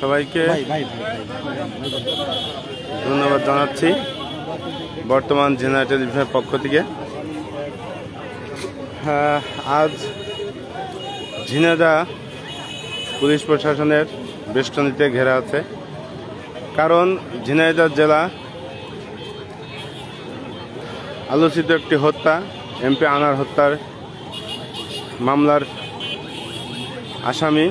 সবাইকে ধন্যবাদ জানাচ্ছি বর্তমান ঝিনাইদহ টেলিভিশনের পক্ষ থেকে। আজ ঝিনাইদহ পুলিশ প্রশাসনের বেষ্টনীতে ঘেরা আছে, কারণ ঝিনাইদহ জেলা আলোচিত একটি হত্যা, এমপি আনার হত্যার মামলার আসামি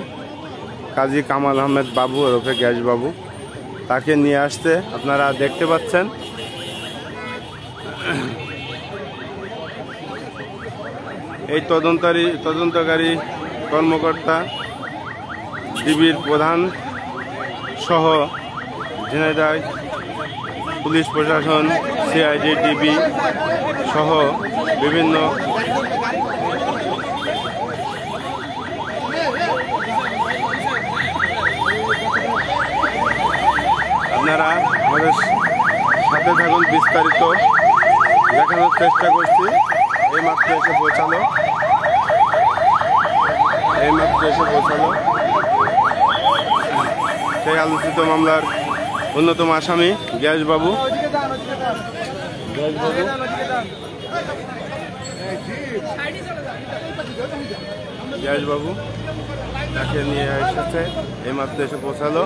কাজী কামাল আহমেদ বাবু ওরফে গ্যাস বাবু, তাকে নিয়ে আসতে আপনারা দেখতে পাচ্ছেন। এই তদন্তকারী কর্মকর্তা ডিবির প্রধান সহ ঝিনাইদহ পুলিশ প্রশাসন, সিআইডি, ডিবি সহ বিভিন্ন আপনারা আমাদের সাথে থাকুন, বিস্তারিত দেখানোর চেষ্টা করছি। এইমাত্র এসে পৌঁছালো সেই আলোচিত মামলার অন্যতম আসামি গ্যাস বাবু। তাকে নিয়ে এসেছে, এইমাত্র এসে পৌঁছালো।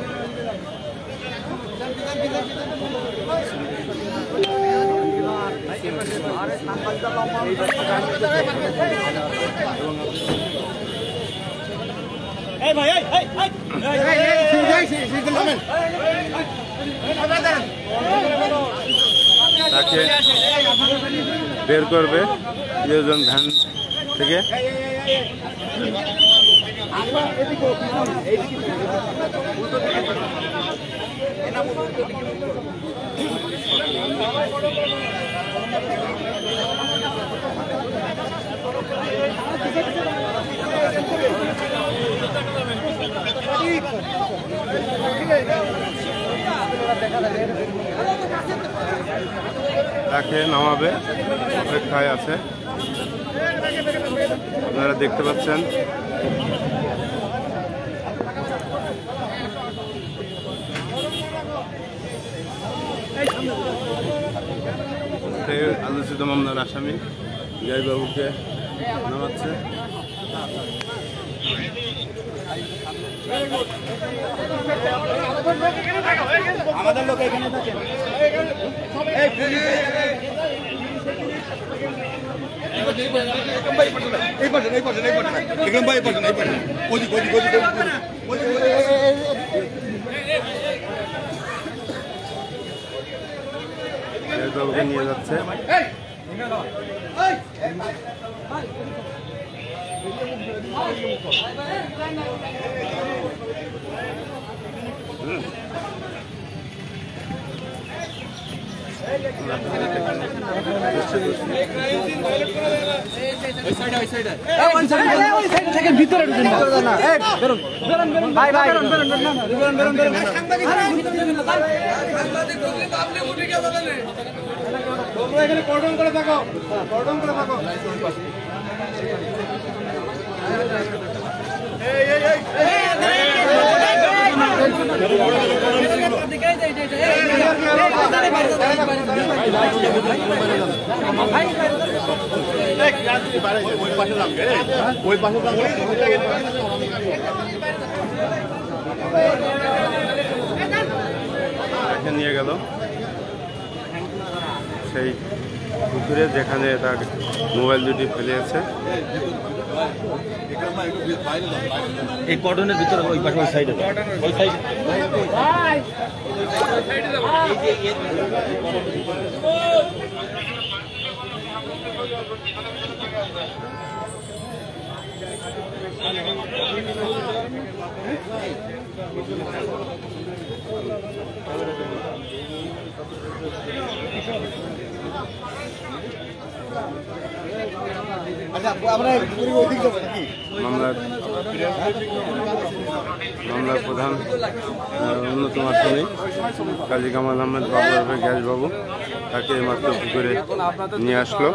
তাকে বের করবে প্রিয়জন ভ্যান থেকে। তাকে নামাবে, অপেক্ষায় আছে, আপনারা দেখতে পাচ্ছেন। আলোচিত মামলার আসামি গ্যাস বাবুকে নামাচ্ছে। আমাদের লোক এখানে থাকেন। বাবুকে নিয়ে যাচ্ছে। ভিতরে কর্ডন করে থাকো, কর্ডন করে থাকো। নিয়ে গেল সেই পুকুরে, যেখানে তার মোবাইল দুটি ফেলেছে। এই কর্ডনের ভিতরে ওই পাশে, ওই সাইডে, ওই সাইডে মামলার প্রধান অন্যতম আসামি কাজী কামাল আহমেদ বাবু গ্যাস বাবু, তাকে এইমাত্র পুকুরে নিয়ে আসলো।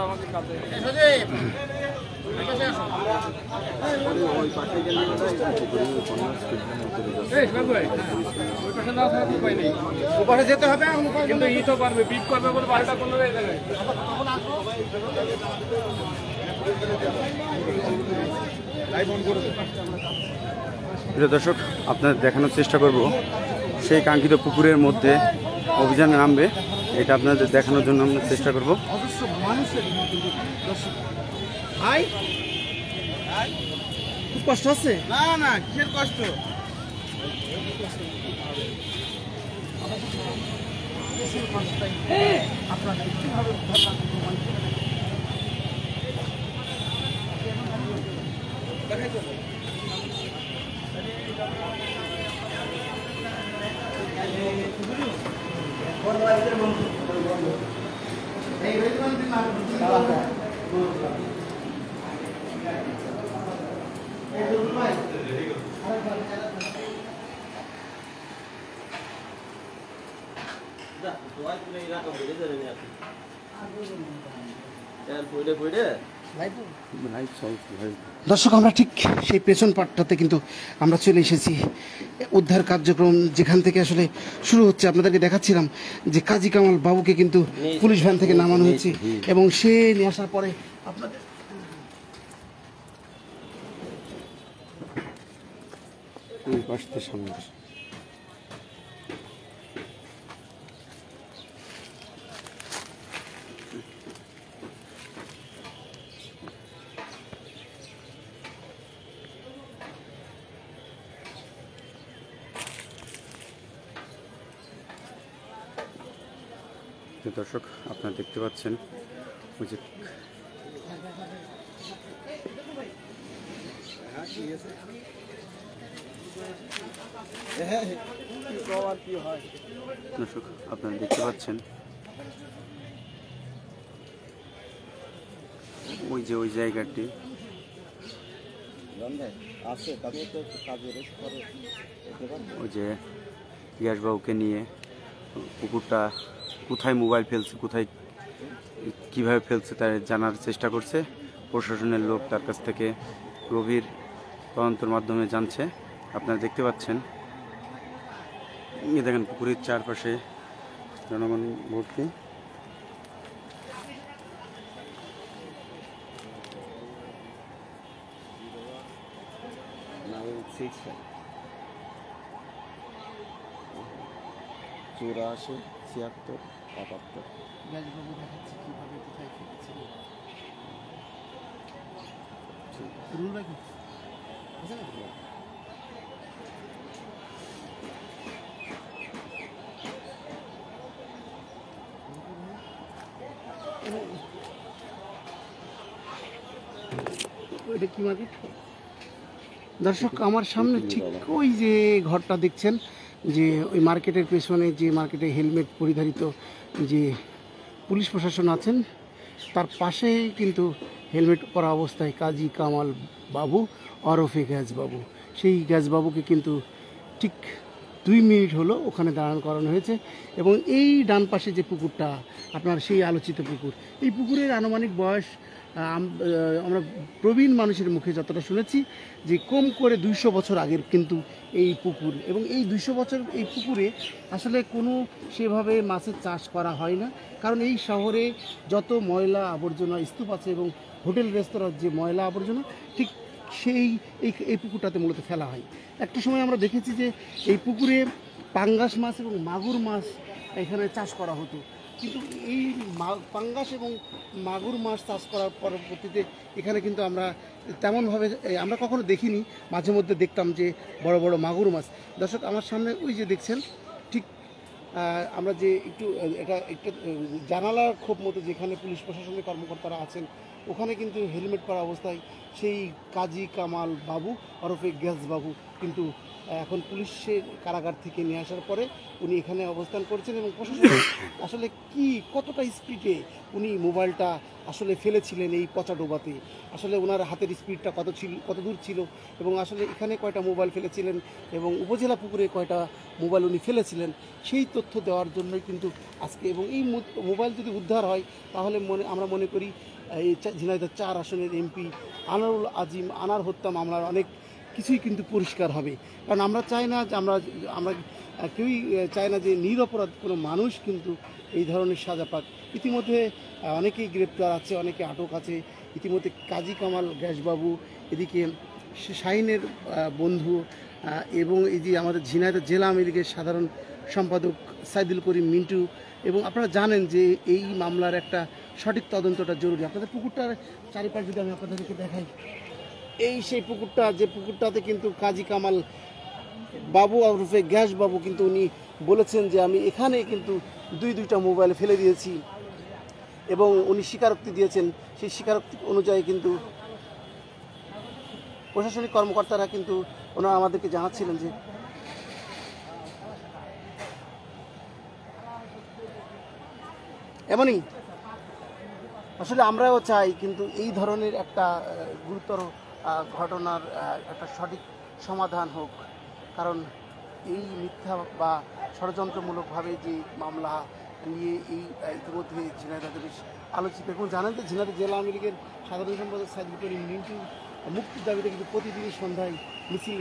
ওপারে যেতে হবে কিন্তু ই তো পারবে বিপ করবে বলে বাড়িটা কোনো জায়গায়। প্রিয় দর্শক, আপনাদের দেখানোর চেষ্টা করব সেই কাঙ্ক্ষিত পুকুরের মধ্যে অভিযানে নামবে, এটা আপনাদের দেখানোর জন্য আমরা চেষ্টা করব। অজস্র মানুষের ভাই খুব কষ্ট হচ্ছে? না না, কিসের কষ্ট? আপনাদের কিভাবে দর্শক, আমরা ঠিক সেই পেছন পাটটাতে কিন্তু আমরা চলে এসেছি। উদ্ধার কার্যক্রম যেখান থেকে আসলে শুরু হচ্ছে, আপনাদেরকে দেখাচ্ছিলাম যে কাজী কামাল বাবুকে কিন্তু পুলিশ ভ্যান থেকে নামানো হয়েছে এবং সে নিয়ে আসার পরে আপনাদের সামনে দর্শক, আপনারা দেখতে পাচ্ছেন ওই যে দর্শক, আপনারা দেখতে পাচ্ছেন ওই যে ওই জায়গাটি ওই যে গ্যাসবাবুকে নিয়ে পুকুরটা কোথায় মোবাইল ফেলছে, কোথায় কিভাবে ফেলছে তার জানার চেষ্টা করছে প্রশাসনের লোক, তার কাছ থেকে গভীর তদন্তের মাধ্যমে জানছে। আপনারা দেখতে পাচ্ছেন, দেখেন পুকুরের চারপাশে জনগণ ভর্তি। চুরাশি 76 77 গ্যাসবাবু দেখাচ্ছে কিভাবে কোথায় ফেলেছে। রুল রাখি ওইটা কি মার্কেট? দর্শক, আমার সামনে ঠিক ওই যে ঘরটা দেখছেন, যে ওই মার্কেটের পেছনে, যে মার্কেটে হেলমেট পরিধারিত যে পুলিশ প্রশাসন আছেন, তার পাশেই কিন্তু হেলমেট পরা অবস্থায় কাজী কামাল বাবু ওরফে গ্যাসবাবু, সেই গ্যাসবাবুকে কিন্তু ঠিক 2 মিনিট হলো ওখানে দাঁড়ান করানো হয়েছে। এবং এই ডান পাশে যে পুকুরটা আপনার, সেই আলোচিত পুকুর, এই পুকুরের আনুমানিক বয়স আমরা প্রবীণ মানুষের মুখে যতটা শুনেছি যে কম করে 200 বছর আগের কিন্তু এই পুকুর। এবং এই 200 বছর এই পুকুরে আসলে কোনো সেভাবে মাছের চাষ করা হয় না, কারণ এই শহরে যত ময়লা আবর্জনা স্তূপ আছে এবং হোটেল রেস্তোরাঁর যে ময়লা আবর্জনা, ঠিক সেই এই পুকুরটাতে মূলত ফেলা হয়। একটা সময় আমরা দেখেছি যে এই পুকুরে পাঙ্গাস মাছ এবং মাগুর মাছ এখানে চাষ করা হতো, কিন্তু এই পাঙ্গাস এবং মাগুর মাছ চাষ করার পরবর্তীতে এখানে কিন্তু আমরা তেমনভাবে আমরা কখনো দেখিনি। মাঝে মধ্যে দেখতাম যে বড় বড় মাগুর মাছ। দর্শক, আমার সামনে ওই যে দেখছেন, ঠিক আমরা যে এটা একটা জানালার খোপ মতো যেখানে পুলিশ প্রশাসনের কর্মকর্তারা আছেন, ওখানে কিন্তু হেলমেট পরা অবস্থায় সেই কাজী কামাল বাবু ওরফে গ্যাসবাবু কিন্তু এখন পুলিশের কারাগার থেকে নিয়ে আসার পরে উনি এখানে অবস্থান করছেন। এবং প্রশাসন আসলে কতটা স্পিডে উনি মোবাইলটা আসলে ফেলেছিলেন এই পচা ডোবাতে, আসলে ওনার হাতের স্পিডটা কত দূর ছিল, এবং আসলে এখানে কয়টা মোবাইল ফেলেছিলেন এবং উপজেলা পুকুরে কয়টা মোবাইল উনি ফেলেছিলেন, সেই তথ্য দেওয়ার জন্যই কিন্তু আজকে। এবং এই মোবাইল যদি উদ্ধার হয় তাহলে আমরা মনে করি এই ঝিনাইদহ 4 আসনের এমপি আনারুল আজিম আনার হত্যা মামলার অনেক কিছুই কিন্তু পরিষ্কার হবে। কারণ আমরা চাই না যে আমরা কেউই চাই না যে নিরপরাধ কোনো মানুষ কিন্তু এই ধরনের সাজা পাক। ইতিমধ্যে অনেকেই গ্রেপ্তার আছে, অনেকে আটক আছে। ইতিমধ্যে কাজী কামাল গ্যাসবাবু, এদিকে শাহিনের বন্ধু এবং এই যে আমাদের ঝিনাইদহ জেলা আওয়ামী লীগের সাধারণ সম্পাদক সাইদুল করিম মিন্টু, এবং আপনারা জানেন যে এই মামলার একটা সঠিক তদন্তটা জরুরি। আপনাদের পুকুরটার চারিপাশ যদি আমি আপনাদেরকে দেখাই, এই সেই পুকুরটা, যে পুকুরটাতে কিন্তু কাজী কামাল বাবু ওরফে গ্যাস বাবু কিন্তু উনি বলেছেন যে আমি এখানে কিন্তু দুইটা মোবাইল ফেলে দিয়েছি, এবং উনি স্বীকারোক্তি দিয়েছেন। সেই স্বীকারোক্তি অনুযায়ী কিন্তু প্রশাসনিক কর্মকর্তারা কিন্তু ওনারা আমাদেরকে জানাচ্ছিলেন যে এমনই আসলে আমরাও চাই কিন্তু এই ধরনের একটা গুরুতর ঘটনার একটা সঠিক সমাধান হোক। কারণ এই মিথ্যা বা ষড়যন্ত্রমূলকভাবে যে মামলা নিয়ে এই ইতিমধ্যে ঝিনাইদহে বেশ আলোচিত। এবং জানেন যে ঝিনাইদহ জেলা আওয়ামী লীগের সাধারণ সম্পাদক সাইদুল করিম মিন্টু মুক্তির দাবিতে কিন্তু প্রতিদিনই সন্ধ্যায়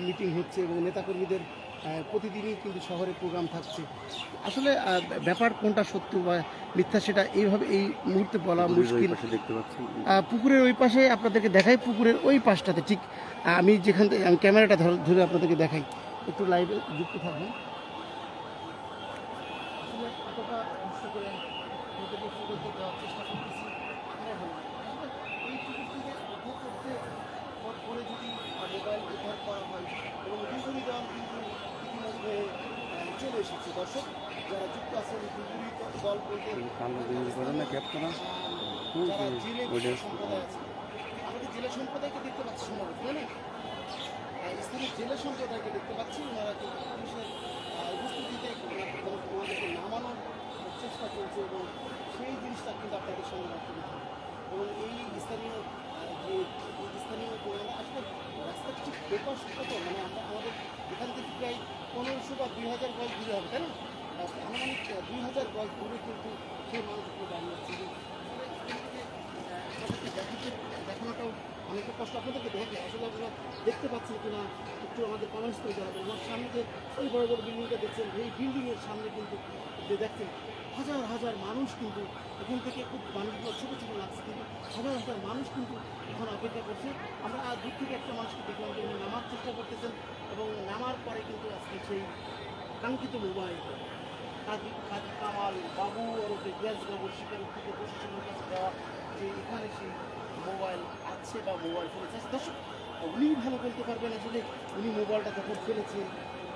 মিটিং হচ্ছে, এবং নেতাকর্মীদের প্রতিদিনই কিন্তু শহরে প্রোগ্রাম থাকছে। আসলে ব্যাপার কোনটা সত্য বা মিথ্যা সেটা এইভাবে এই মুহূর্তে বলা মুশকিল। দেখতে পাচ্ছি পুকুরের ওই পাশে আপনাদেরকে দেখাই, পুকুরের ওই পাশটাতে ঠিক আমি যেখান থেকে আমি ক্যামেরাটা ধরে আপনাদেরকে দেখাই, একটু লাইভে যুক্ত থাকবেন। আসলে কতটা কষ্ট করে দেওয়ার চেষ্টা করতেছি। এই পুকুর থেকে করতে পরে যদি মোবাইল উদ্ধার করা হয়, এবং দুপুরি দল কিন্তু ইতিমধ্যে চলে এসেছে। দর্শক যারা যুক্ত আছেন দুপুরি দল বলতে জেলে সম্প্রদায় আছে, আমাদের জেলা সম্প্রদায়কে দেখতে পাচ্ছি সম্ভবত, তাই না? স্থানীয় জেলা সম্প্রদায়কে দেখতে পাচ্ছি। ওনারা কিন্তু পুলিশের উপস্থিতিতে ওনাদেরকে নামানোর চেষ্টা করছে, এবং সেই জিনিসটা কিন্তু আপনাদের সঙ্গে রাখতে হবে। এবং এই স্থানীয় আসলে রাস্তার ঠিক বেপাস কত, মানে আমাদের এখান থেকে প্রায় 1500 বা 2000 গজ দূরে হবে, তাই না? আনুমানিক 2000 গজ দূরে কিন্তু সেই মানুষগুলো দাঁড়িয়ে আছে। দেখানোটাও অনেকটা কষ্ট। আপনাদেরকে দেখে আসলে আপনারা দেখতে পাচ্ছেন কিনা একটু আমাদের কমেন্টস করে জানাবেন। আমার সামনে যে ওই বড় বড় বিল্ডিংটা দেখছেন, এই বিল্ডিংয়ের সামনে কিন্তু যে দেখছেন হাজার হাজার মানুষ কিন্তু এখান থেকে, খুব মানুষগুলো ছোটো ছোটো লাগছে, কিন্তু হাজার হাজার মানুষ কিন্তু এখন অপেক্ষা করছে। আমরা দূর থেকে একটা মানুষকে দেখলাম যে উনি নামার চেষ্টা করতেছেন, এবং নামার পরে কিন্তু আজকে সেই কাঙ্ক্ষিত মোবাইল কাজী কামাল বাবু ওরফে গ্যাস বাবুর স্বীকারোক্তিকে প্রশাসনের কাছে দেওয়া যে এখানে সেই মোবাইল আছে বা মোবাইল ফেলেছে। দর্শক উনি ভালো বলতে পারবেন আসলে উনি মোবাইলটা যখন ফেলেছেন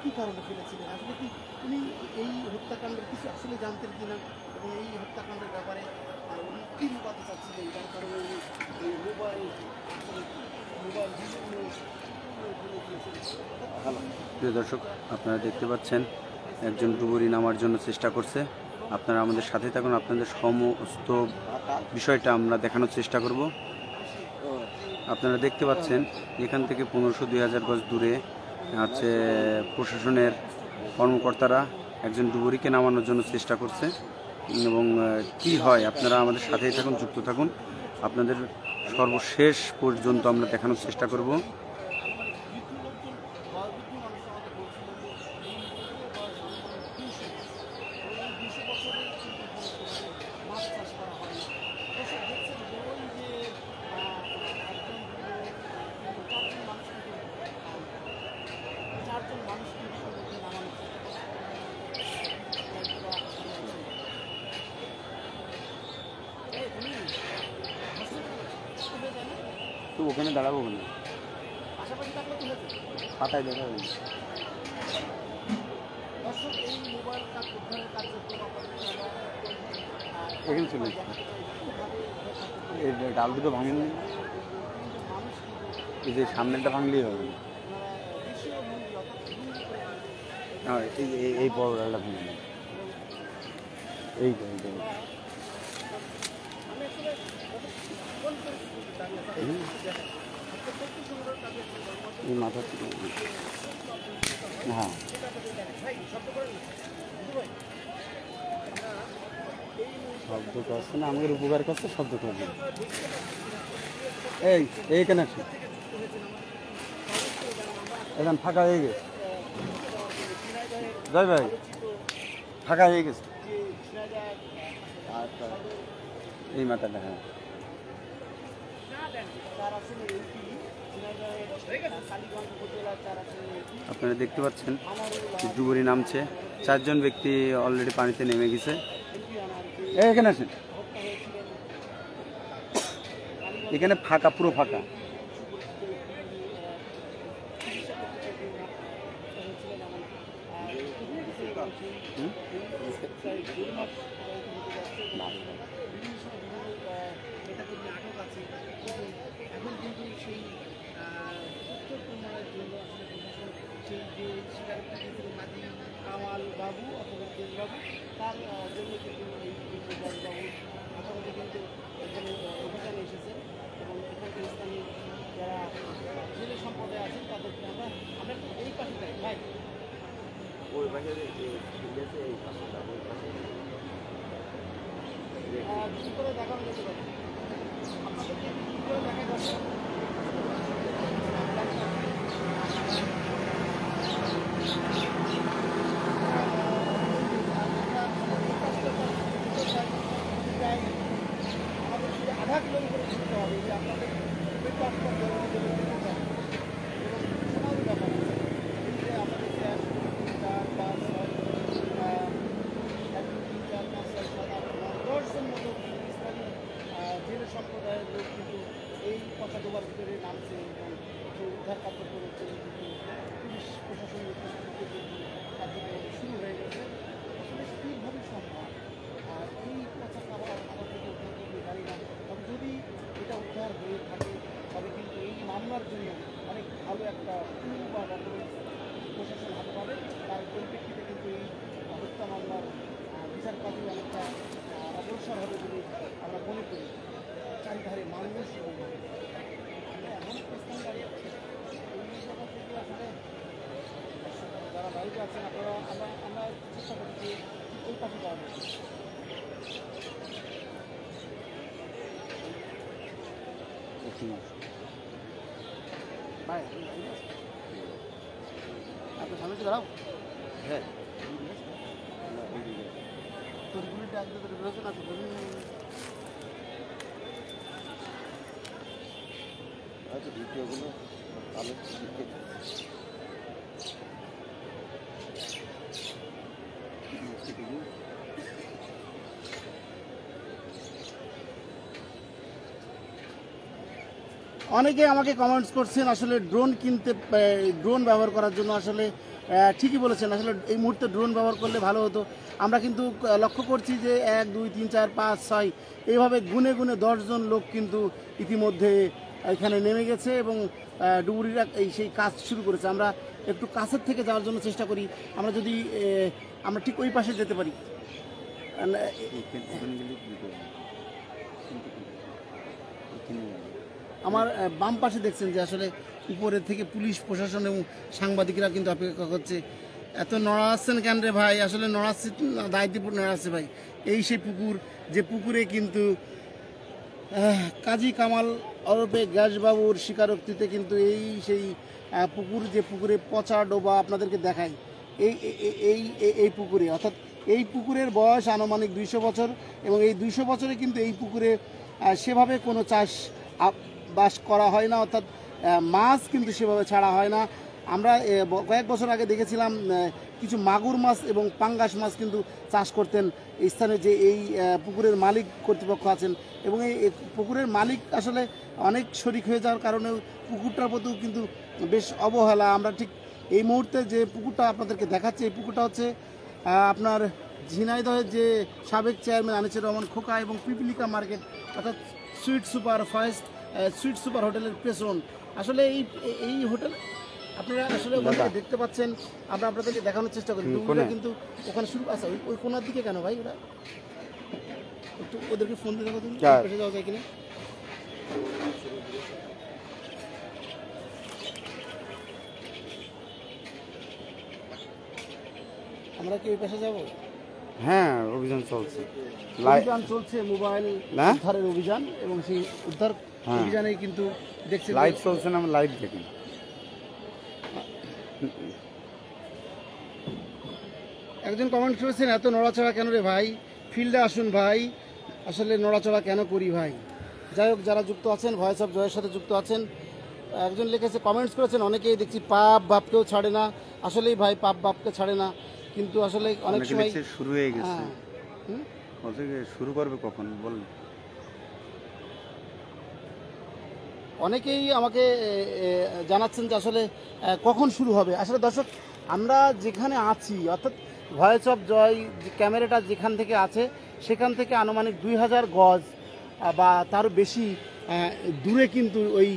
কী কারণে ফেলেছিলেন, আসলে কি উনি এই হত্যাকাণ্ডের কিছু আসলে জানতেন কিনা, এবং এই হত্যাকাণ্ডের ব্যাপারে উনি কী লুকাতে চাচ্ছিলেন, যার কারণে উনি এই মোবাইল প্রিয় দর্শক, আপনারা দেখতে পাচ্ছেন একজন ডুবুরি নামার জন্য চেষ্টা করছে। আপনারা আমাদের সাথে থাকুন, আপনাদের সমস্ত বিষয়টা আমরা দেখানোর চেষ্টা করব। আপনারা দেখতে পাচ্ছেন এখান থেকে 1500-2000 গজ দূরে আছে প্রশাসনের কর্মকর্তারা একজন ডুবুরিকে নামানোর জন্য চেষ্টা করছে, এবং কি হয় আপনারা আমাদের সাথেই থাকুন, যুক্ত থাকুন। আপনাদের সর্বশেষ পর্যন্ত আমরা দেখানোর চেষ্টা করব। তো ওখানে দাঁড়াবো, ওখানে পাতায় দেখা যাবে। এখানে চলে এই ডাল দুটো ভাঙেন, এই যে সামনেরটা ভাঙলেই হবে। এই বড় ডালটা ভাঙে না, এইটা এই মাথা, হ্যাঁ শব্দ করছে না, আমাদের উপকার করছে, শব্দ করবে। এইখানে আসি, এখন ফাঁকা হয়ে গেছে। জয় ভাই, ফাঁকা হয়ে গেছে এই মাথাটা। হ্যাঁ, আপনারা দেখতে পাচ্ছেন ডুবুরি নামছে, 4 জন ব্যক্তি অলরেডি পানিতে নেমে গেছে। এখানে আসেন, এখানে ফাঁকা, পুরো ফাঁকা। কামাল বাবু অথবা দেশবাবু, তার জন্য কিন্তু এই দেশবাবু আসামে কিন্তু এখানে অভিযানে এসেছে এবং এখানকার স্থানীয় যারা জেলে সম্প্রদায় আছেন তাদেরকে আমরা এই পাশে যাই ভাই, ওই পাশে কি করে দেখানো যেতে পারে আপনাদেরকে, কি করে দেখা যাচ্ছে। আধা কিলোমিটার ছুটতে হবে যে আপনাদের ওই পাশটা এবং সমাজের ব্যাপার আমাদের 1 2 3 4 5 6 1 2 3 4 5 6 7 8 9 10 জন মতো স্থানীয় জেলে সম্প্রদায়ের লোক কিন্তু এই পচা ডোবার ভিতরে নামছে এবং যে উদ্ধার কার্য করেছে। কিন্তু পুলিশ প্রশাসনের কার্যক্রম শুরু হয়ে গেছে। আসলে স্থিরভাবে সম্ভব আর এই পচা খাবার আমাদেরকে উদ্ধার করতে জানি না, তবে যদি এটা উদ্ধার হয়ে থাকে তবে কিন্তু এই মামলার জন্য অনেক ভালো একটা টুল বা ডকুমেন্টস প্রশাসন হাতে পাবে। তার পরিপ্রেক্ষিতে কিন্তু এই হত্যা মামলার বিচার কাজে অনেকটা অগ্রসর হবে বলে আমরা মনে করি। চারিধারে মানুষ এমন স্থান দাঁড়িয়ে আছে এই জায়গা থেকে আসলে যারা বাড়িতে আছেন আপনারা আমরা চেষ্টা করি যে ওই পাশে যাওয়া যায়। ভাই আপনার সামনে তো দাঁড়াও। হ্যাঁ, তোর গুলিটা একদম রয়েছে না তো ভিডিওগুলো ভালো। অনেকে আমাকে কমেন্টস করছেন আসলে ড্রোন কিনতে, ড্রোন ব্যবহার করার জন্য। আসলে ঠিকই বলেছেন, আসলে এই মুহূর্তে ড্রোন ব্যবহার করলে ভালো হতো। আমরা কিন্তু লক্ষ্য করছি যে 1 2 3 4 5 6 এইভাবে গুনে গুনে 10 জন লোক কিন্তু ইতিমধ্যে এখানে নেমে গেছে এবং ডুবুরিরা সেই কাজ শুরু করেছে। আমরা একটু কাছের থেকে যাওয়ার জন্য চেষ্টা করি। আমরা যদি আমরা ঠিক ওই পাশে যেতে পারি। আমার বাম পাশে দেখছেন যে আসলে উপরে থেকে পুলিশ প্রশাসন এবং সাংবাদিকরা কিন্তু অপেক্ষা করছে। এত নড়াচ্ছেন কেন রে ভাই? আসলে নড়াচ্ছি, দায়িত্বপূর্ণ নড়াচ্ছে ভাই। এই সেই পুকুর, যে পুকুরে কিন্তু কাজী কামাল ওরফে গ্যাসবাবুর স্বীকারোক্তিতে কিন্তু এই সেই পুকুর, যে পুকুরে পচা ডোবা আপনাদেরকে দেখাই, এই পুকুরে, অর্থাৎ এই পুকুরের বয়স আনুমানিক 200 বছর এবং এই 200 বছরে কিন্তু এই পুকুরে সেভাবে কোনো চাষবাস করা হয় না, অর্থাৎ মাছ কিন্তু সেভাবে ছাড়া হয় না। আমরা কয়েক বছর আগে দেখেছিলাম কিছু মাগুর মাছ এবং পাঙ্গাস মাছ কিন্তু চাষ করতেন স্থানীয় যে এই পুকুরের মালিক কর্তৃপক্ষ আছেন এবং এই পুকুরের মালিক আসলে অনেক শরিক হয়ে যাওয়ার কারণে পুকুরটার প্রতিও কিন্তু বেশ অবহেলা। আমরা ঠিক এই মুহূর্তে যে পুকুরটা আপনাদেরকে দেখাচ্ছি, এই পুকুরটা হচ্ছে আপনার ঝিনাইদহের যে সাবেক চেয়ারম্যান আনিসুর রহমান খোকা এবং পিপিলিকা মার্কেট অর্থাৎ সুইট সুপার হোটেলের পেছন। আসলে এই হোটেল আপনারা আসলে দেখতে পাচ্ছেন, আমরা আপনাদেরকে দেখানোর চেষ্টা করি। কিন্তু ওখানে শুরু আছে ওই কোনার দিকে কেন ভাই? ওরা একটু ওদেরকে ফোন দিয়ে দেখো, তুমি এসে যাওয়া যায় কিনা। আমরা কি ওই পাশে যাবো? হ্যাঁ, অভিযান চলছে। লাই- অভিযান চলছে, মোবাইল না? উদ্ধারের অভিযান, এবং সেই উদ্ধার হ্যাঁ। অভিযানে কিন্তু দেখছেন লাইভ চলছে না, লাইভ দেখেন। একজন কমেন্ট করেছেন, এত নড়াচড়া কেন রে ভাই, ফিল্ডে আসুন ভাই, আসলে নড়াচড়া কেন করি ভাই। যাই হোক, যারা যুক্ত আছেন, ভয়েস অফ জয়ের সাথে যুক্ত আছেন, একজন লিখেছে, কমেন্টস করেছেন অনেকেই দেখছি, পাপ বাপকেও ছাড়ে না। আসলেই ভাই, পাপ বাপকে ছাড়ে না, কিন্তু আসলে অনেক অনেকে সময় দেখছে শুরু হয়ে গেছে। হ্যাঁ। হুম? বলছে কি শুরু করবে কখন বল। অনেকেই আমাকে জানাচ্ছেন যে আসলে কখন শুরু হবে। আসলে দর্শক, আমরা যেখানে আছি, অর্থাৎ ভয়েস অফ জয় যে ক্যামেরাটা যেখান থেকে আছে, সেখান থেকে আনুমানিক 2000 গজ বা তারও বেশি দূরে কিন্তু ওই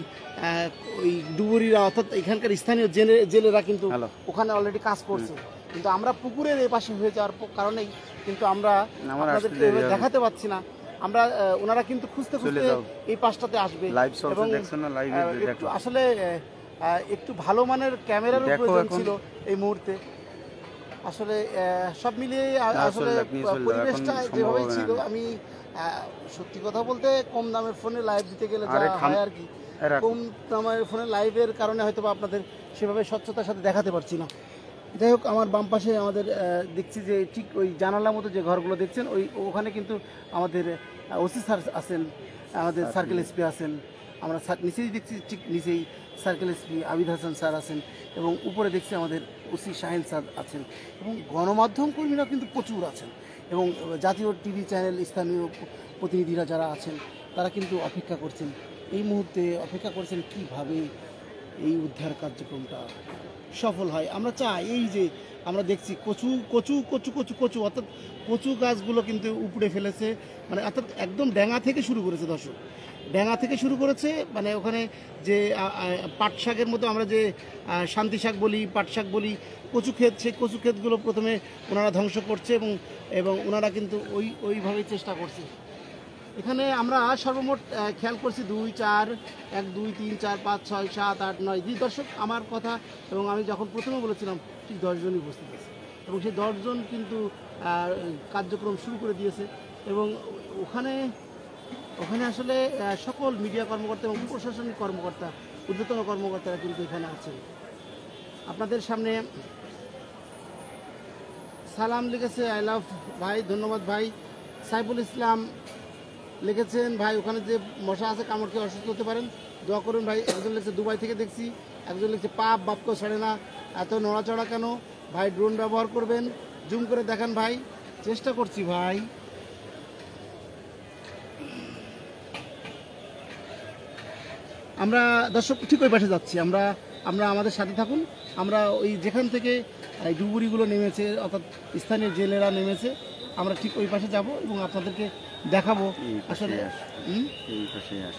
ডুবুরিরা, অর্থাৎ এখানকার স্থানীয় জেলেরা কিন্তু হ্যালো। ওখানে অলরেডি কাজ করছে। কিন্তু আমরা পুকুরের এই পাশে হয়ে যাওয়ার কারণেই কিন্তু আমরা আমার আসতে আপনাদেরকে দেরি এভাবে হবে। দেখাতে পাচ্ছি না। আমরা ওনারা কিন্তু খুঁজতে চলে খুঁজতে যাও। এই পাশটাতে আসবে। লাইভ চলছে, এবং দেখছো না? লাইভে একটু দেখো। আসলে একটু ভালো মানের ক্যামেরারও দেখো প্রয়োজন এখন। ছিল এই মুহূর্তে। আসলে সব মিলিয়ে আসলে চলে যাক, নিয়ে চলে যাক, পরিবেশটা এখন সম্ভব যেভাবেই হবে ছিল, না। আমি সত্যি কথা বলতে কম দামের ফোনে লাইভ দিতে গেলে যা আরে হয় আর কি, এরা কম দামের ফোনে লাইভের কারণে হয়তো বা আপনাদের সেভাবে স্বচ্ছতার সাথে দেখাতে পারছি না। যাই হোক, আমার বাম পাশে আমাদের দেখছি যে ঠিক ওই জানালার মতো যে ঘরগুলো দেখছেন, ওখানে কিন্তু আমাদের ওসি স্যার আছেন, আমাদের সার্কেল এসপি আছেন। আমরা নিচেই দেখছি, ঠিক নিচেই circle SP Abid Hasan sir আছেন, এবং উপরে দেখছি আমাদের ওসি শাহিন স্যার আছেন, এবং গণমাধ্যম কর্মীরা কিন্তু প্রচুর আছেন, এবং জাতীয় টিভি চ্যানেল স্থানীয় প্রতিনিধিরা যারা আছেন, তারা কিন্তু অপেক্ষা করছেন, এই মুহূর্তে অপেক্ষা করছেন কিভাবে এই উদ্ধার কার্যক্রমটা সফল হয়। আমরা চাই, এই যে আমরা দেখছি কচু কচু কচু কচু কচু, অর্থাৎ কচু গাছগুলো কিন্তু উপড়ে ফেলেছে, মানে অর্থাৎ একদম ড্যাঙা থেকে শুরু করেছে দর্শক, ড্যাঙা থেকে শুরু করেছে। মানে ওখানে যে পাট শাকের মতো আমরা যে শান্তি শাক বলি, পাট শাক বলি, কচু ক্ষেত, সেই কচু ক্ষেতগুলো প্রথমে ওনারা ধ্বংস করছে, এবং ওনারা কিন্তু ওইভাবেই চেষ্টা করছে। এখানে আমরা সর্বমোট খেয়াল করছি 2, 4, 1, 2, 3, 4, 5, 6, 7, 8, 9। জি দর্শক, আমার কথা, এবং আমি যখন প্রথমে বলেছিলাম ঠিক 10 জনই উপস্থিত আছে, এবং সেই 10 জন কিন্তু কার্যক্রম শুরু করে দিয়েছে। এবং ওখানে আসলে সকল মিডিয়া কর্মকর্তা এবং প্রশাসনিক কর্মকর্তা, ঊর্ধ্বতন কর্মকর্তারা কিন্তু এখানে আছেন। আপনাদের সামনে সালাম লিখেছে, আই লাভ ভাই, ধন্যবাদ ভাই। সাইফুল ইসলাম লিখেছেন, ভাই ওখানে যে মশা আছে কামড় খেয়ে অসুস্থ হতে পারেন, দোয়া করুন ভাই। একজন লিখছে দুবাই থেকে দেখছি, একজন লিখছে পাপ বাপকেও ছাড়ে না, এত নড়াচড়া কেন ভাই, ড্রোন ব্যবহার করবেন, জুম করে দেখান ভাই, চেষ্টা করছি ভাই। আমরা দর্শক ঠিক ওই পাশে যাচ্ছি, আমরা আমাদের সাথে থাকুন। আমরা ওই যেখান থেকে ডুবুরিগুলো নেমেছে, অর্থাৎ স্থানীয় জেলেরা নেমেছে, আমরা ঠিক ওই পাশে যাব এবং আপনাদেরকে দেখাবো আসলে। এই পাশে আস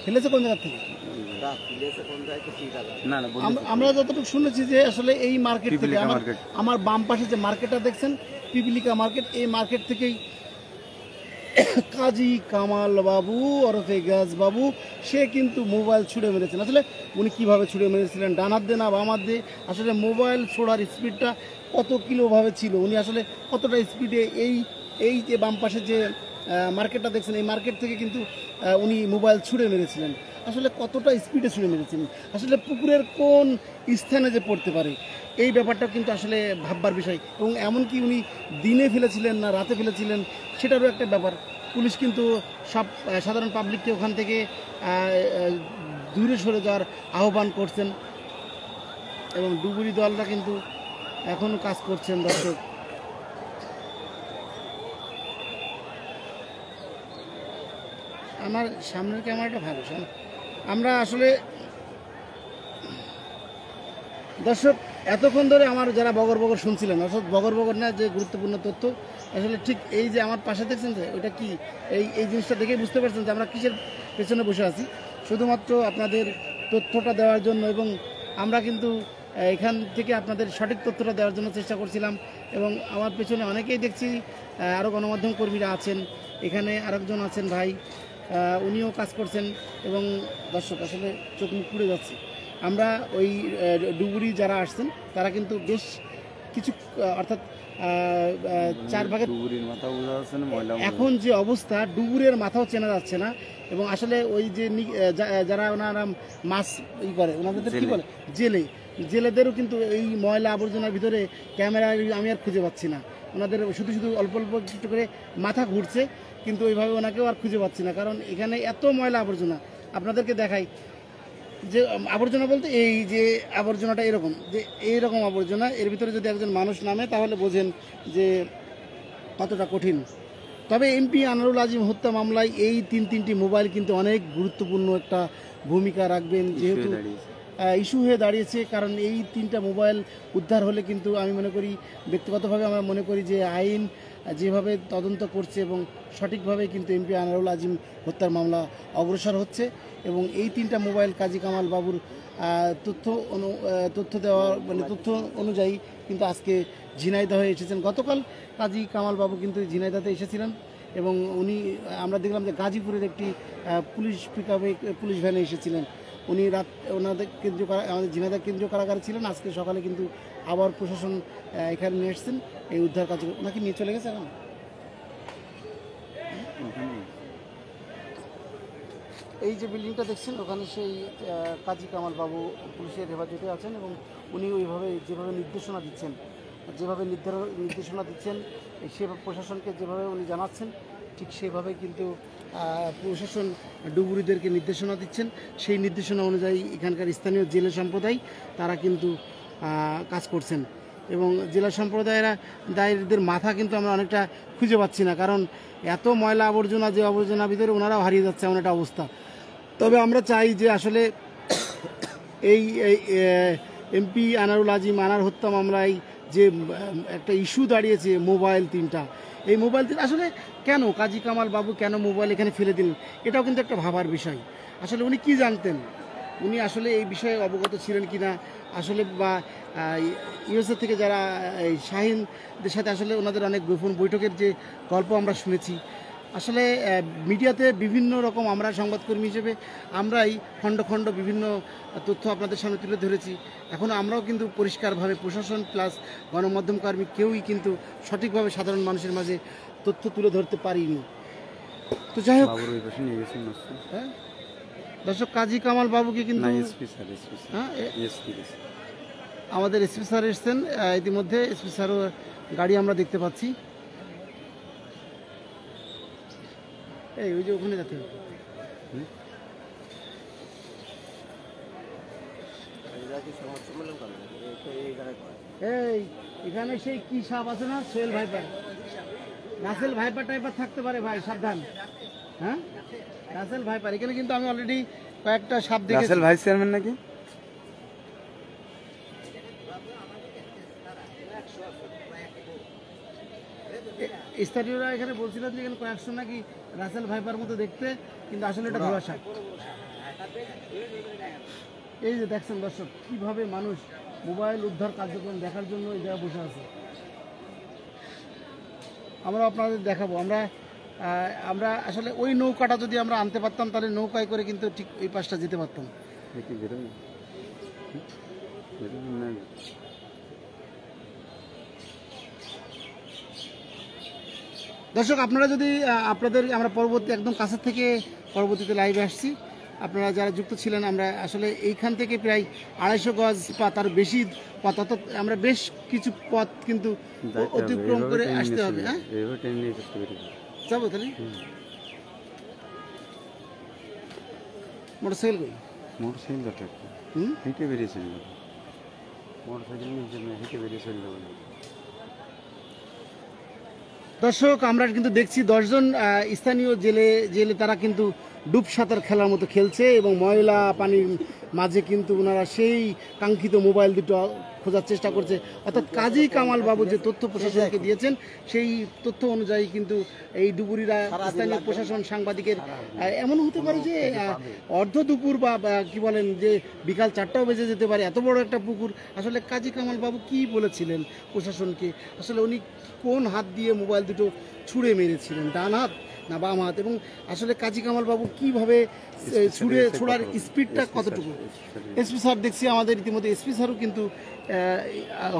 ফেলেছে কোন জায়গা থেকে? না না, আমরা যতটুকু শুনেছি যে আসলে এই মার্কেট থেকে, পিপিলিকা মার্কেট। আমার বাম পাশে যে মার্কেটটা দেখছেন, পিপিলিকা মার্কেট, এই মার্কেট থেকেই কাজী কামাল বাবু ওরফে গাছ বাবু, সে কিন্তু মোবাইল ছুঁড়ে মেরেছেন। আসলে উনি কীভাবে ছুঁড়ে মেরেছিলেন, ডান হাত দিয়ে না বাম হাত দিয়ে, আসলে মোবাইল ছোড়ার স্পিডটা কত কিলোভাবে ছিল, উনি আসলে কতটা স্পিডে এই যে বাম পাশে যে মার্কেটটা দেখছেন, এই মার্কেট থেকে কিন্তু উনি মোবাইল ছুঁড়ে মেরেছিলেন। আসলে কতটা স্পিডে ছুঁড়ে মেরেছেন, আসলে পুকুরের কোন স্থানে যে পড়তে পারে, এই ব্যাপারটা কিন্তু আসলে ভাববার বিষয়। এবং এমনকি উনি দিনে ফেলেছিলেন না রাতে ফেলেছিলেন, সেটারও একটা ব্যাপার। পুলিশ কিন্তু সব সাধারণ পাবলিককে ওখান থেকে দূরে সরে যাওয়ার আহ্বান করছেন, এবং ডুবুরি দলরা কিন্তু এখনও কাজ করছেন। দর্শক, আমার সামনের ক্যামেরাটা ভালো, আমরা আসলে দর্শক এতক্ষণ ধরে আমার যারা বগর বগর শুনছিলেন, অর্থাৎ বগর না, যে গুরুত্বপূর্ণ তথ্য, আসলে ঠিক এই যে আমার পাশে দেখছেন যে ওইটা কি, এই জিনিসটা দেখেই বুঝতে পারছেন যে আমরা কিসের পেছনে বসে আছি, শুধুমাত্র আপনাদের তথ্যটা দেওয়ার জন্য। এবং আমরা কিন্তু এখান থেকে আপনাদের সঠিক তথ্যটা দেওয়ার জন্য চেষ্টা করছিলাম। এবং আমার পেছনে অনেকেই দেখছি, আরও গণমাধ্যম কর্মীরা আছেন, এখানে আরেকজন আছেন ভাই, উনিও কাজ করছেন। এবং দর্শক আসলে চোখ মুখ পুড়ে যাচ্ছে। আমরা ওই ডুবুরি যারা আসছেন তারা কিন্তু বেশ কিছু অর্থাৎ 4 ভাগের এখন যে অবস্থা, ডুবুরের মাথাও চেনা যাচ্ছে না। এবং আসলে ওই যে যারা ওনারা মাছ করে ওনাদের কি বলে জেলেদেরও কিন্তু এই ময়লা আবর্জনার ভিতরে ক্যামেরায় আমি আর খুঁজে পাচ্ছি না। ওনাদের শুধু শুধু অল্প অল্প একটু করে মাথা ঘুরছে, কিন্তু ওইভাবে ওনাকেও আর খুঁজে পাচ্ছি না। কারণ এখানে এত ময়লা আবর্জনা, আপনাদেরকে দেখাই যে আবর্জনা বলতে এই যে আবর্জনাটা এরকম, যে এইরকম আবর্জনা, এর ভিতরে যদি একজন মানুষ নামে তাহলে বোঝেন যে কতটা কঠিন। তবে এমপি আনারুল আজিম হত্যা মামলায় এই তিনটি মোবাইল কিন্তু অনেক গুরুত্বপূর্ণ একটা ভূমিকা রাখবেন, যেহেতু ইস্যু হয়ে দাঁড়িয়েছে। কারণ এই 3টা মোবাইল উদ্ধার হলে কিন্তু আমি মনে করি, ব্যক্তিগতভাবে আমরা মনে করি যে আইন যেভাবে তদন্ত করছে এবং সঠিকভাবে কিন্তু এমপি আনারুল আজিম হত্যার মামলা অগ্রসর হচ্ছে। এবং এই 3টা মোবাইল কাজী কামাল বাবুর তথ্য দেওয়া তথ্য অনুযায়ী কিন্তু আজকে ঝিনাইদহে এসেছেন। গতকাল কাজী কামাল বাবু কিন্তু ঝিনাইদহে এসেছিলেন এবং আমরা দেখলাম যে গাজীপুরের একটি পুলিশ পিকআপে পুলিশ ভ্যানে এসেছিলেন। উনি রাত ওনাদের আমাদের ঝিনাইদহ কেন্দ্রীয় কারাগারে ছিলেন। আজকে সকালে কিন্তু আবার প্রশাসন এখানে নিয়ে এসছেন এই উদ্ধার কাজ। ওনাকে নিয়ে চলে গেছে এখন। এই যে বিল্ডিংটা দেখছেন ওখানে সেই কাজী কামাল বাবু পুলিশের হেফাজতে আছেন এবং উনি ওইভাবে যেভাবে নির্দেশনা দিচ্ছেন সেভাবে প্রশাসনকে যেভাবে উনি জানাচ্ছেন ঠিক সেভাবে কিন্তু প্রশাসন ডুবুরিদেরকে নির্দেশনা দিচ্ছেন। সেই নির্দেশনা অনুযায়ী এখানকার স্থানীয় জেলে সম্প্রদায় তারা কিন্তু কাজ করছেন। এবং জেলা সম্প্রদায়ের মাথা কিন্তু আমরা অনেকটা খুঁজে পাচ্ছি না, কারণ এত ময়লা আবর্জনা, যে আবর্জনার ভিতরে ওনারাও হারিয়ে যাচ্ছে এমন একটা অবস্থা। তবে আমরা চাই যে আসলে এই এমপি আনারুল আজিম হত্যা মামলায় যে একটা ইস্যু দাঁড়িয়েছে মোবাইল 3টা, এই মোবাইল 3 আসলে কেন কাজী কামাল বাবু কেন মোবাইল এখানে ফেলে দিলেন, এটাও কিন্তু একটা ভাবার বিষয়। আসলে উনি কি জানতেন, উনি আসলে এই বিষয়ে অবগত ছিলেন কিনা, আসলে বা ইউএসএ থেকে যারা শাহিনদের সাথে আসলে ওনাদের অনেক গোপন বৈঠকের যে গল্প আমরা শুনেছি, আসলে মিডিয়াতে বিভিন্ন রকম আমরা সংবাদকর্মী হিসেবে আমরাই খণ্ড খণ্ড বিভিন্ন তথ্য আপনাদের সামনে তুলে ধরেছি। এখন আমরাও কিন্তু পরিষ্কারভাবে প্রশাসন প্লাস গণমাধ্যম কর্মী কেউই কিন্তু সঠিকভাবে সাধারণ মানুষের মাঝে তথ্য তুলে ধরতে পারিনি। তো যাই হোক, হ্যাঁ দর্শক, কাজী কামাল বাবুকে কিন্তু আমাদের এসপি স্যার এসছেন ইতিমধ্যে। এসপি স্যারও গাড়ি আমরা দেখতে পাচ্ছি। এই ওই যে ওখানে যেতে হবে। এই এখানে সেই কি সাপ আছে না, সোহেল ভাইপার, রাসেল ভাইপার টাইপার থাকতে পারে ভাই, সাবধান। হ্যাঁ রাসেল ভাইপার, এখানে কিন্তু আমি অলরেডি কয়েকটা সাপ দেখেছি। রাসেল ভাইস চেয়ারম্যান নাকি? স্থানীয়রা এখানে বলছিল যে এখানে কয়েকশো নাকি রাসেল ভাইপার মতো দেখতে, কিন্তু আসলে এটা ধোয়া সাপ। এই যে দেখছেন দর্শক, কিভাবে মানুষ মোবাইল উদ্ধার কার্যক্রম দেখার জন্য এই জায়গায় বসে আছে। আমরা আপনাদের দেখাবো। আমরা আসলে ওই নৌকাটা যদি আমরা আনতে পারতাম তাহলে নৌকায় করে কিন্তু ঠিক ওই পাশটা যেতে পারতাম। দর্শক, আপনারা যদি আমরা একদম কাছের থেকে পরবর্তীতে লাইভে আসছি, আপনারা যারা যুক্ত ছিলেন, আমরা আসলে এইখান থেকে প্রায় 250 গজ বা তার বেশি পথ, অর্থাৎ আমরা বেশ কিছু পথ কিন্তু অতিক্রম করে আসতে হবে। হ্যাঁ যাবো তাহলে। মোটরসাইকেল কই? মোটরসাইকেল হেঁটে বেরিয়েছিল, মোটরসাইকেল হেঁটে বেরিয়েছিল। দর্শক, আমরা কিন্তু দেখছি 10 জন স্থানীয় জেলে তারা কিন্তু ডুব সাঁতার খেলার মতো খেলছে এবং ময়লা পানির মাঝে কিন্তু ওনারা সেই কাঙ্ক্ষিত মোবাইল দুটো খোঁজার চেষ্টা করছে। অর্থাৎ কাজী কামাল বাবু যে তথ্য প্রশাসনকে দিয়েছেন সেই তথ্য অনুযায়ী কিন্তু এই ডুবুরিরা স্থানীয় প্রশাসন সাংবাদিকের এমন হতে পারে যে অর্ধ দুপুর বা কি বলেন যে বিকাল 4টাও বেজে যেতে পারে, এত বড় একটা পুকুর। আসলে কাজী কামাল বাবু কি বলেছিলেন প্রশাসনকে, আসলে উনি কোন হাত দিয়ে মোবাইল দুটো ছুঁড়ে মেরেছিলেন, ডান হাত না বাম হাত, এবং আসলে কাজী কামাল বাবু কিভাবে ছোড়ার স্পিডটা কতটুকু? এসপি স্যার দেখছি আমাদের ইতিমধ্যে, এসপি স্যারও কিন্তু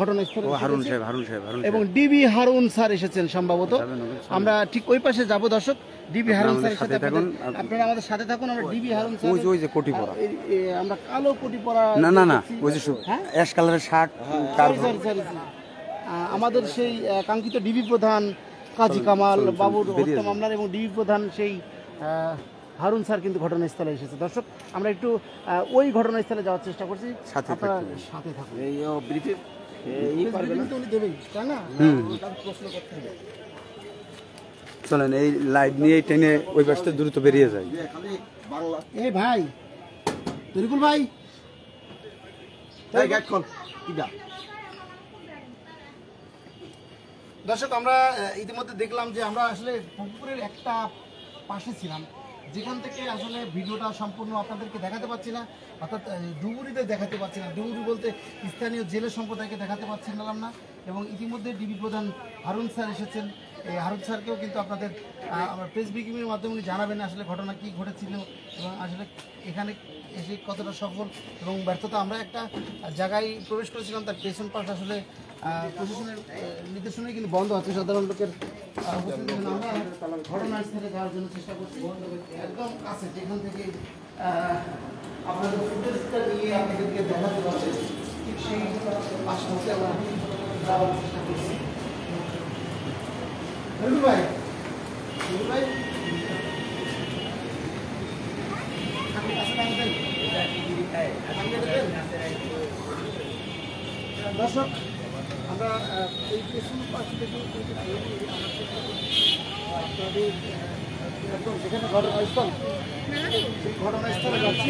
ঘটনাস্থলে হারুন সাহেব এবং ডিবি হারুন স্যার এসেছেন সম্ভবত। আমরা ঠিক ওই পাশে যাব দর্শক, ডিবি হারুন স্যারের সাথে আপনারা আমাদের সাথে থাকুন। আমরা ডিবি হারুন স্যার, ওই যে কোটি পরা, আমরা কালো কোটি পরা, না ওই যে অ্যাশ কালারের শার্ট, আমাদের সেই কাঙ্ক্ষিত ডিবি প্রধান কাজী কামাল বাবুর হত্যা মামলার এবং ডিবি প্রধান সেই হারুন স্যার কিন্তু ঘটনাস্থলে এসেছে। দর্শক আমরা একটু ওই ঘটনাস্থলে যাওয়ার চেষ্টা করছি, আপনারা সাথে থাকুন। চলেন এই লাইট নিয়ে টেনে ওই পাশে দ্রুত বেরিয়ে যায়। এই ভাই তরিকুল ভাই, দর্শক আমরা ইতিমধ্যে দেখলাম যে আমরা আসলে পুকুরের একটা পাশে ছিলাম, যেখান থেকে আসলে ভিডিওটা সম্পূর্ণ আপনাদেরকে দেখাতে পাচ্ছি না, অর্থাৎ ডুবুরিতে দেখাতে পাচ্ছি না, ডুবুরি বলতে স্থানীয় জেলে সম্প্রদায়কে দেখাতে পারছিলাম না। এবং ইতিমধ্যে ডিবি প্রধান হারুন স্যার এসেছেন, এই হারুন স্যারকেও কিন্তু আপনাদের আমরা প্রেস ব্রিফিংয়ের মাধ্যমে জানাবেন আসলে ঘটনা কী ঘটেছিল এবং আসলে এখানে এসে কতটা সফল এবং ব্যর্থতা। আমরা একটা জায়গায় প্রবেশ করেছিলাম, তার পেছন পাশ আসলে প্রশাসনের নির্দেশনায় কিন্তু বন্ধ আছে, সাধারণ লোকের আমরা ঘটনাস্থলে যাওয়ার জন্য চেষ্টা করছি, একদম কাছে যেখান থেকে আপনাদের ফুটেজটা নিয়ে আপনাদেরকে দেখাতে পারছে, ঠিক সেই আশপাশে আমরা যাওয়ার চেষ্টা করছি। ভাই দর্শক আমরা এই পেছন পাশ থেকে আপনাদের একদম যেখানে ঘটনাস্থল সেই ঘটনাস্থলে যাচ্ছি।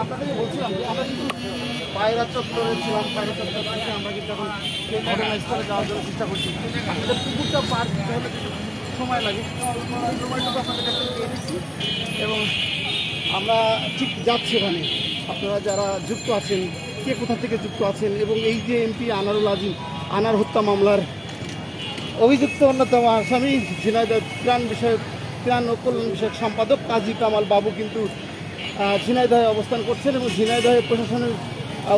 আপনাদের বলছিলাম যে আমরা কিন্তু পায়রা চত্বরে ছিলাম, পায়রা চত্বর থেকে আমরা কিন্তু এখন সেই ঘটনাস্থলে যাওয়ার জন্য চেষ্টা করছি। আমাদের পুকুরটা পার দিতে হলে কিন্তু সময় লাগে, সময়টুকু আপনাদের কাছে পেয়ে দিচ্ছি এবং আমরা ঠিক যাচ্ছি ওখানে। আপনারা যারা যুক্ত আছেন, কে কোথা থেকে যুক্ত আছেন, এবং এই যে এমপি আনারুল আজিম আনার হত্যা মামলার অভিযুক্ত অন্যতম আসামি ঝিনাইদহ ত্রাণ ও কল্যাণ বিষয়ক সম্পাদক কাজী কামাল বাবু কিন্তু ঝিনাইদহে অবস্থান করছেন এবং ঝিনাইদহে প্রশাসনের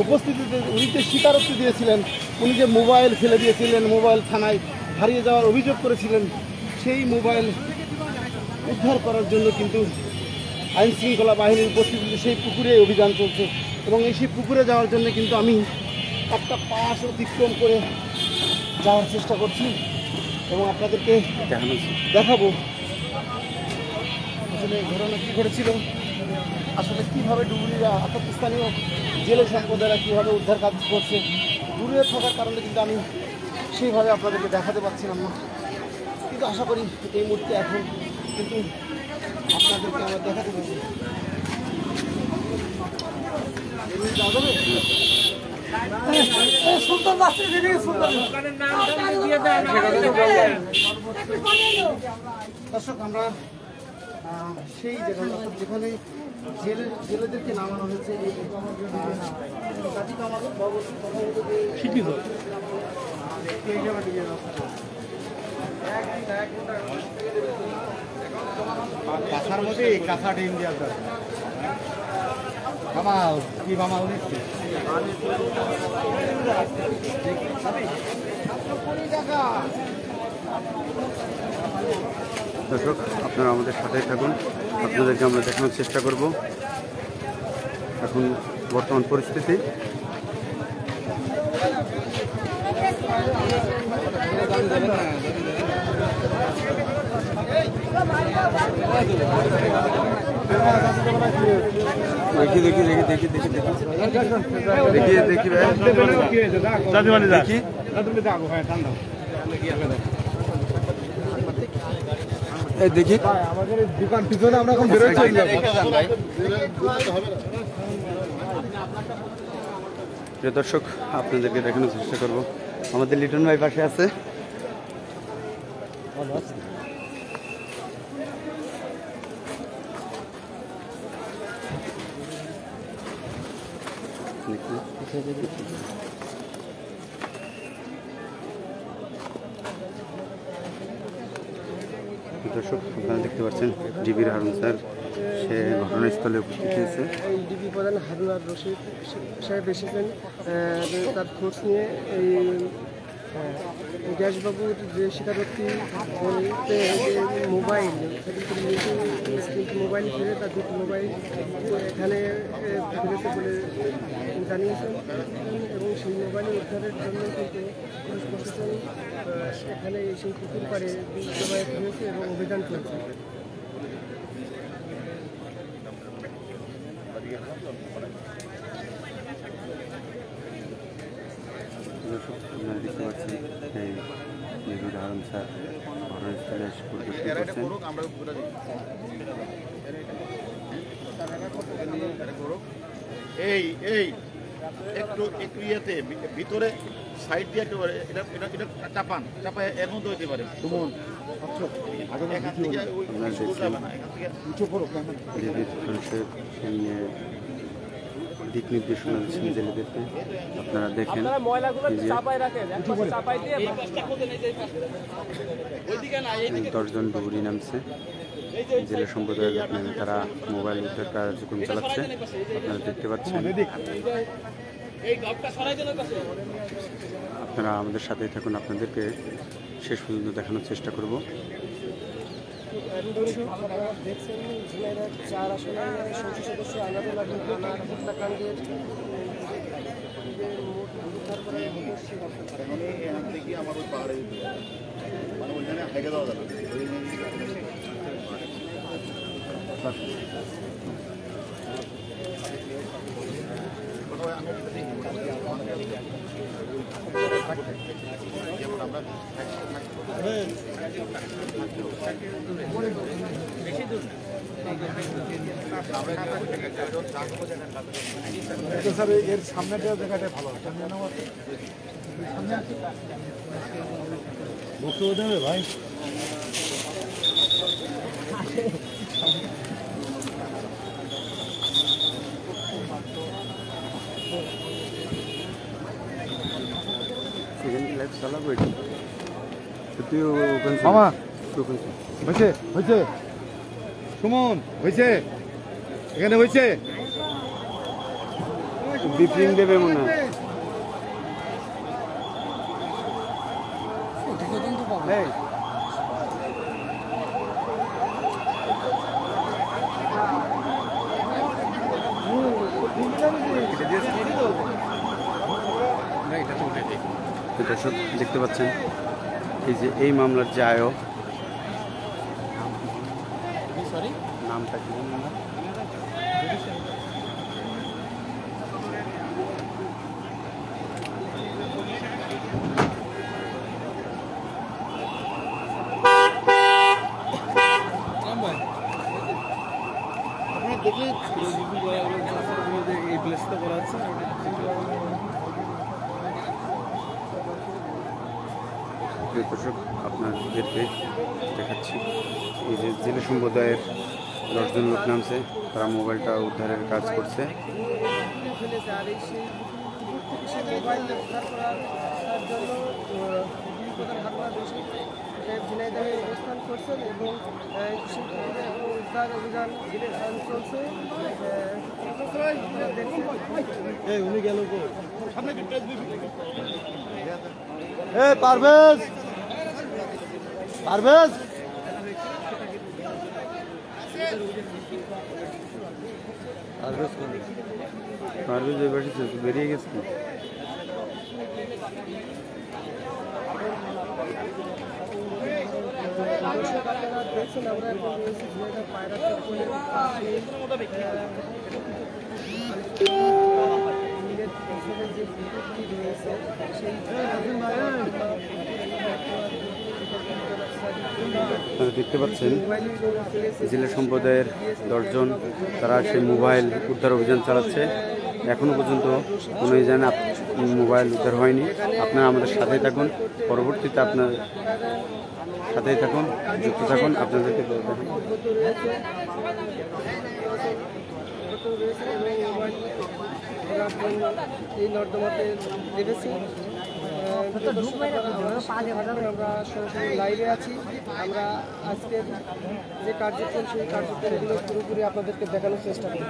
উপস্থিতিতে উনি যে স্বীকারোক্তি দিয়েছিলেন, উনি যে মোবাইল ফেলে দিয়েছিলেন, মোবাইল থানায় হারিয়ে যাওয়ার অভিযোগ করেছিলেন, সেই মোবাইল উদ্ধার করার জন্য কিন্তু আইনশৃঙ্খলা বাহিনীর উপস্থিতিতে সেই পুকুরে অভিযান চলছে এবং এই সেই পুকুরে যাওয়ার জন্য কিন্তু আমি একটা পাশ অতিক্রম করে যাওয়ার চেষ্টা করছি এবং আপনাদেরকে দেখাবো আসলে ঘটনা কী ঘটেছিল, আসলে কীভাবে ডুবুরিরা অর্থাৎ স্থানীয় জেলে সম্প্রদায়রা কীভাবে উদ্ধার কাজ করছে। দূরে থাকার কারণে কিন্তু আমি সেইভাবে আপনাদেরকে দেখাতে পারছিলাম না, কিন্তু আশা করি এই মুহূর্তে এখন কিন্তু আপনাদেরকে আমরা দেখাতে পারছি। দর্শক আমরা সেই জায়গা যেখানে জেলেদেরকে নামানো হয়েছে কাঁথার মধ্যে কাঁথা ডিম দেওয়ার দরকার। বামাও কি বামাও নিচ্ছে দর্শক আপনারা আমাদের সাথেই থাকুন, আপনাদেরকে আমরা দেখানোর চেষ্টা করব এখন বর্তমান পরিস্থিতি। দেখি দেখি দেখি দেখি দেখি দেখি দেখি দেখি এই দেখি আমাদের দোকান পিছনে আমরা এখন বেরোচ্ছি। প্রিয় দর্শক আপনাদেরকে দেখানোর চেষ্টা করব, আমাদের লিটন ভাই পাশে আছে। দর্শক আপনারা দেখতে পাচ্ছেন ডিবির হারুন স্যার সে ঘটনাস্থলে উপস্থিত হয়েছে। ডিবি প্রধান হারুন আর রশিদ সাহেব এসেছেন তার খোঁজ নিয়ে এই গ্যাসবাবুর যে স্বীকারোক্তি বলতে মোবাইল মোবাইল ফিরে তার দুটি মোবাইল এখানে ফিরেছে বলে জানিয়েছেন এবং সেই মোবাইল উদ্ধারের জন্য কিন্তু পুলিশ প্রশাসন এখানে সেই পুকুর পাড়ে জমায়েত হয়েছে এবং অভিযান চলছে। দর্শক আপনারা দেখতে পাচ্ছেন এই ডিবির হারুন স্যার ঘটনাস্থলে এসে পরিদর্শন করছেন। এই এই একটু একটু ইয়েতে ভিতরে সাইড দিয়ে একটু এটা এটা এটা চাপান চাপায় এর মধ্যে হইতে পারে দিক নির্দেশনা দিচ্ছেন জেলেদেরকে। আপনারা দেখেন 10জন ডুবুরি নামছে জেলে সম্প্রদায়ের তারা মোবাইল উদ্ধার কার্যক্রম চালাচ্ছে আপনারা দেখতে পাচ্ছেন। আপনারা আমাদের সাথেই থাকুন, আপনাদেরকে শেষ পর্যন্ত দেখানোর চেষ্টা করব। দেখছেন ঝিনাইদহ 4 আসনের সংসদ সদস্য আনারুল আনার হত্যাকাণ্ডের আমার ওই পাহাড়ে মানে ওইখানে হাইকে দেওয়া যাবে এর সামনেটা দেখাটাই ভালো বক্তব্য দেবে ভাই। মামা হয়েছে হয়েছে সুমন হয়েছে এখানে হয়েছে ব্রিফিং দেবে মনে হয়। দর্শক দেখতে পাচ্ছেন এই যে এই মামলার যে আয়ক নামটা কি এই প্লেসটা করা আছে দর্শক আপনাদেরকে দেখাচ্ছি এই যে জেলে সম্প্রদায়ের 10জন লোক নামছে, তারা মোবাইলটা উদ্ধারের কাজ করছে। ঝিনাইদহে অবস্থান করছেন এবং উদ্ধার অভিযান চলছে। উনি গেল পারভেজ পারভেজ পারভেজ ওই বাড়ি বেরিয়ে গেছে। দেখছেন আমরা এখন রয়েছি ঝিনাইদহ পায়রা যে বিপত্তি রয়েছে সেই আপনারা দেখতে পাচ্ছেন জেলে সম্প্রদায়ের 10জন তারা সেই মোবাইল উদ্ধার অভিযান চালাচ্ছে। এখনও পর্যন্ত কোনো জানে মোবাইল উদ্ধার হয়নি। আপনারা আমাদের সাথেই থাকুন, পরবর্তীতে আপনার সাথেই থাকুন, যুক্ত থাকুন, আপনাদেরকে দেখুন। এই নর্দমাতে দেখেছি আমরা সরাসরি লাইভে আছি। আমরা আজকের যে কার্যক্রম সেই কার্যক্রমগুলো পুরোপুরি আপনাদেরকে দেখানোর চেষ্টা করি।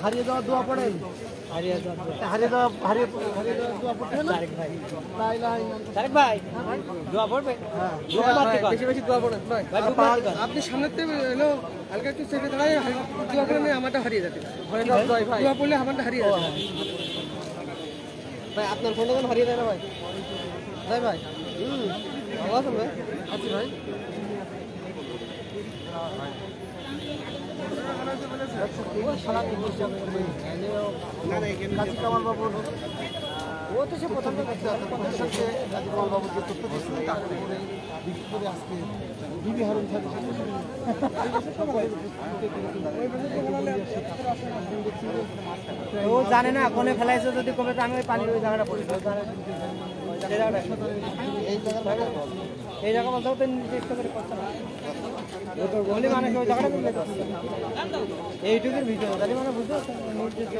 হারিয়ে যাওয়া দোয়া পড়েন, হারিয়ে যাওয়া দোয়া পড়তে না ভাই, দোয়া পড়বে, বেশি বেশি দোয়া পড়েন। আপনি সামনের থেকে এলো হালকা একটু চেপে দাঁড়ায় দোয়া পড়লে আমারটা হারিয়ে যাবে, দোয়া পড়লে আমারটা হারিয়ে যাবে ভাই। আপনার ফোনটা কেন হারিয়ে যায় না ভাই? ভাই ভাই ভালো আছেন ভাই? আছি ভাই। কাজী কামাল বাবুর ও তো সে প্রথম কাজী কামাল বাবুর যে তথ্য দিচ্ছিল তারপরে বিশেষ করে আজকে বিবি হারুন ও জানে না কোনে ফেলাইছে, যদি কবে তো আমি ওই পানির ওই জায়গাটা পড়ি, এই জায়গা বলতে তো নির্দিষ্ট করে করছে না বলি মানুষ ওই জায়গাটা করলে তো এইটুকুর ভিতরে জানি মানে বুঝতে নির্দিষ্ট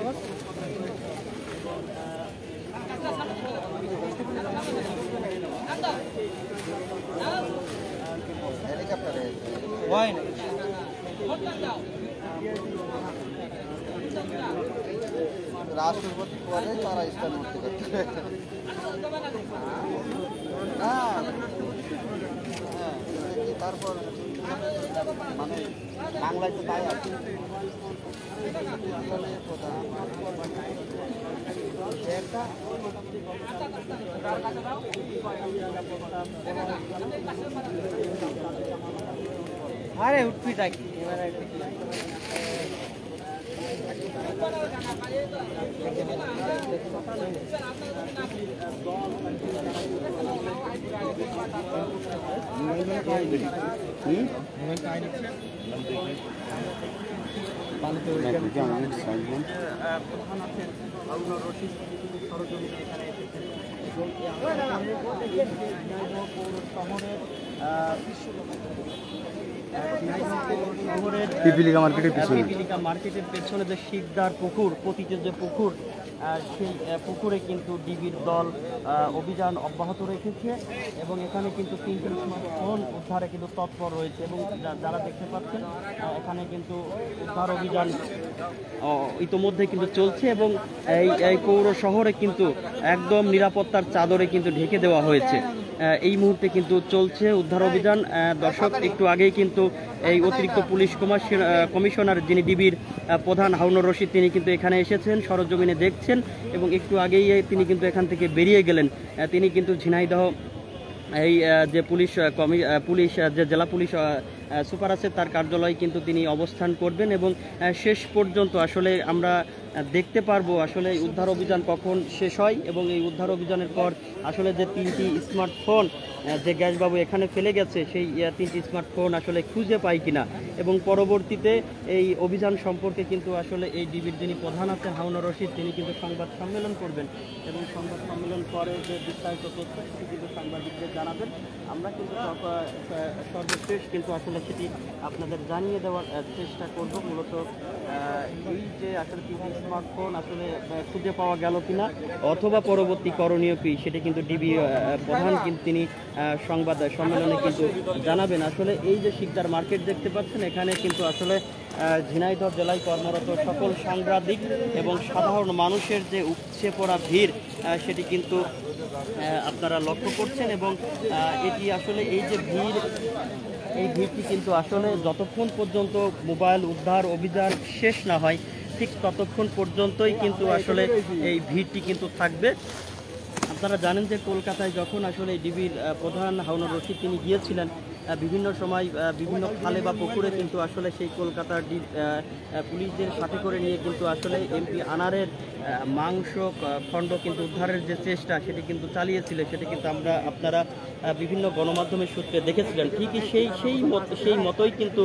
হয় না। রাষ্ট্রপতি পরে তারা স্টার্ট করতে পারছে তারপর মানে বাংলায় তো তাই আছে। আরে উঠবি থাকি পিপিলিকা মার্কেটের পিছনে, পিপিলিকা মার্কেটের পেছনে যে শিকদার পুকুর, পতিতের যে পুকুর, সেই পুকুরে কিন্তু ডিবির দল অভিযান অব্যাহত রেখেছে এবং এখানে কিন্তু 3টি স্মার্টফোন উদ্ধারে কিন্তু তৎপর রয়েছে এবং যারা দেখতে পাচ্ছেন এখানে কিন্তু উদ্ধার অভিযান ইতোমধ্যে কিন্তু চলছে এবং এই পৌর শহরে কিন্তু একদম নিরাপত্তার চাদরে কিন্তু ঢেকে দেওয়া হয়েছে। এই মুহূর্তে কিন্তু চলছে উদ্ধার অভিযান। দর্শক, একটু আগেই কিন্তু এই অতিরিক্ত পুলিশ কমিশনার যিনি ডিবির প্রধান হারুনুর রশিদ, তিনি কিন্তু এখানে এসেছেন, সরজমিনে দেখছেন এবং একটু আগেই তিনি কিন্তু এখান থেকে বেরিয়ে গেলেন। তিনি কিন্তু ঝিনাইদহ এই যে পুলিশ যে জেলা পুলিশ সুপার আছে তার কার্যালয়ে কিন্তু তিনি অবস্থান করবেন এবং শেষ পর্যন্ত আসলে আমরা দেখতে পারবো আসলে উদ্ধার অভিযান কখন শেষ হয় এবং এই উদ্ধার অভিযানের পর আসলে যে 3টি স্মার্টফোন যে গ্যাসবাবু এখানে ফেলে গেছে সেই 3টি স্মার্টফোন আসলে খুঁজে পাই কিনা এবং পরবর্তীতে এই অভিযান সম্পর্কে কিন্তু আসলে এই ডিবির যিনি প্রধান আছেন হারুনুর রশিদ, তিনি কিন্তু সংবাদ সম্মেলন করবেন এবং সংবাদ সম্মেলন করে যে বিস্তারিত তথ্য সেটি কিন্তু সাংবাদিকদের জানাবেন। আমরা কিন্তু সর্বশেষ কিন্তু আসলে সেটি আপনাদের জানিয়ে দেওয়ার চেষ্টা করব। মূলত এই যে আসলে 3টি স্মার্টফোন আসলে খুঁজে পাওয়া গেল কিনা অথবা পরবর্তী করণীয় কি, সেটা কিন্তু ডিবি প্রধান কিন্তু তিনি সংবাদ সম্মেলনে কিন্তু জানাবেন। আসলে এই যে শিকদার মার্কেট দেখতে পাচ্ছেন, এখানে কিন্তু আসলে ঝিনাইদহ জেলায় কর্মরত সকল সাংবাদিক এবং সাধারণ মানুষের যে উপচে পড়া ভিড় সেটি কিন্তু আপনারা লক্ষ্য করছেন এবং এটি আসলে এই যে এই ভিড়টি কিন্তু আসলে যতক্ষণ পর্যন্ত মোবাইল উদ্ধার অভিযান শেষ না হয় ঠিক ততক্ষণ পর্যন্তই কিন্তু আসলে এই ভিড়টি কিন্তু থাকবে। আপনারা জানেন যে কলকাতায় যখন আসলে ডিবির প্রধান হারুনুর রশিদ তিনি গিয়েছিলেন, বিভিন্ন সময় বিভিন্ন খালে বা পুকুরে কিন্তু আসলে সেই কলকাতার পুলিশদের সাথে করে নিয়ে কিন্তু আসলে এমপি আনারের মাংস খণ্ড কিন্তু উদ্ধারের যে চেষ্টা সেটি কিন্তু চালিয়েছিল, সেটি কিন্তু আপনারা বিভিন্ন গণমাধ্যমের সূত্রে দেখেছিলেন। ঠিকই সেই মতোই কিন্তু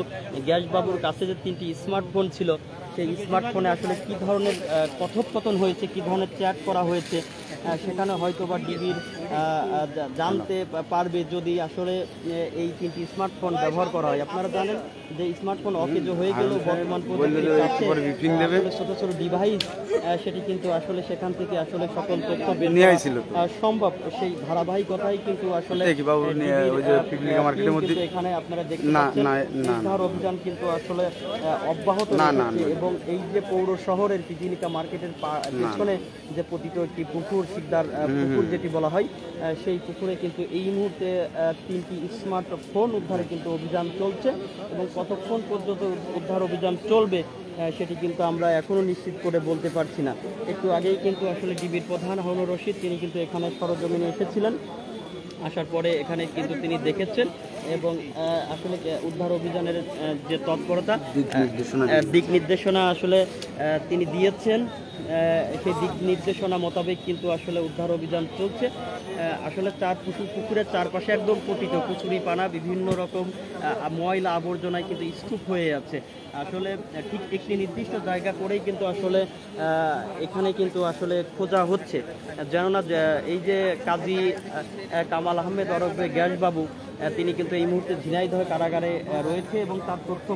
গ্যাসবাবুর কাছে যে 3টি স্মার্টফোন ছিল, সেই স্মার্টফোনে আসলে কী ধরনের কথোপকথন হয়েছে, কী ধরনের চ্যাট করা হয়েছে, সেখানে হয়তো বা ডিবির জানতে পারবে যদি আসলে এই 3টি স্মার্টফোন ব্যবহার করা হয়। আপনারা জানেন যে স্মার্টফোন অকেজো হয়ে গেলেও বর্তমান ছোট ছোট ডিভাইস সেটি কিন্তু আসলে সেখান থেকে আসলে সকল তথ্য বের করা সম্ভব। সেই ধারাবাহিকতাই কিন্তু আসলে এখানে আপনারা দেখতে পাচ্ছেন উদ্ধার অভিযান কিন্তু আসলে অব্যাহত রয়েছে। এবং এই যে পৌর শহরের পিজিনিকা মার্কেটের পেছনে যে পতিত একটি পুকুর, শিকদার পুকুর যেটি বলা হয়, সেই পুকুরে কিন্তু এই মুহূর্তে 3টি স্মার্টফোন উদ্ধারে কিন্তু অভিযান চলছে। এবং কতক্ষণ পর্যন্ত উদ্ধার অভিযান চলবে সেটি কিন্তু আমরা এখনো নিশ্চিত করে বলতে পারছি না। একটু আগেই কিন্তু আসলে ডিবির প্রধান হারুনুর রশিদ তিনি কিন্তু এখানে সরজমিনে এসেছিলেন। আসার পরে এখানে কিন্তু তিনি দেখেছেন এবং আসলে উদ্ধার অভিযানের যে তৎপরতা দিক নির্দেশনা আসলে তিনি দিয়েছেন, সেই দিক নির্দেশনা মোতাবেক কিন্তু আসলে উদ্ধার অভিযান চলছে। আসলে পুকুরের চারপাশে একদম পতিত কচুরি পানা, বিভিন্ন রকম ময়লা আবর্জনায় কিন্তু স্তূপ হয়ে আছে। আসলে ঠিক একটি নির্দিষ্ট জায়গা করেই কিন্তু আসলে এখানে কিন্তু আসলে খোঁজা হচ্ছে, যেন না এই যে কাজী কামাল আহমেদ ওরফে গ্যাসবাবু তিনি কিন্তু এই মুহূর্তে ঝিনাইদহ কারাগারে রয়েছে এবং তার তথ্য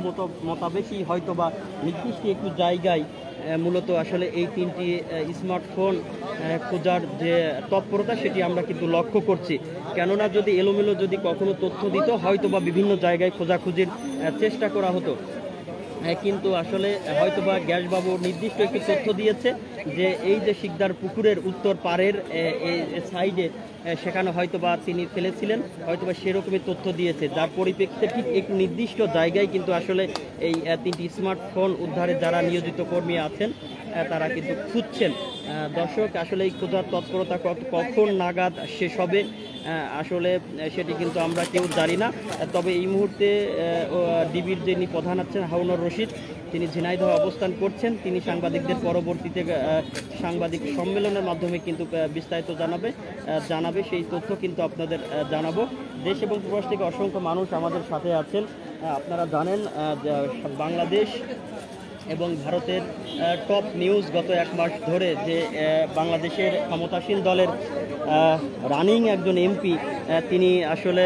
মোতাবেকই হয়তোবা নির্দিষ্ট একটু জায়গায় মূলত আসলে এই 3টি স্মার্টফোন খোঁজার যে তৎপরতা সেটি আমরা কিন্তু লক্ষ্য করছি। কেননা যদি এলোমেলো যদি কখনো তথ্য দিত হয়তোবা বিভিন্ন জায়গায় খোঁজাখুঁজির চেষ্টা করা হতো, কিন্তু আসলে হয়তোবা গ্যাসবাবু নির্দিষ্ট একটি তথ্য দিয়েছে যে এই যে শিকদার পুকুরের উত্তর পাড়ের সাইডে সেখানে হয়তোবা তিনি ফেলেছিলেন, হয়তোবা সেরকমই তথ্য দিয়েছে, যার পরিপ্রেক্ষিতে ঠিক এক নির্দিষ্ট জায়গায় কিন্তু আসলে এই 3টি স্মার্টফোন উদ্ধারে যারা নিয়োজিত কর্মী আছেন তারা কিন্তু খুঁজছেন। দর্শক, আসলে এই খোঁজার তৎপরতা কখন নাগাদ শেষ হবে আসলে সেটি কিন্তু আমরা কেউ জানি না। তবে এই মুহূর্তে ডিবির যিনি প্রধান আছেন হারুনুর রশিদ তিনি ঝিনাইদহ অবস্থান করছেন। তিনি সাংবাদিকদের পরবর্তীতে সাংবাদিক সম্মেলনের মাধ্যমে কিন্তু বিস্তারিত জানাবে সেই তথ্য কিন্তু আপনাদের জানাবো। দেশ এবং প্রবাস থেকে অসংখ্য মানুষ আমাদের সাথে আছেন। আপনারা জানেন বাংলাদেশ এবং ভারতের টপ নিউজ গত 1 মাস ধরে যে বাংলাদেশের ক্ষমতাসীন দলের রানিং একজন এমপি তিনি আসলে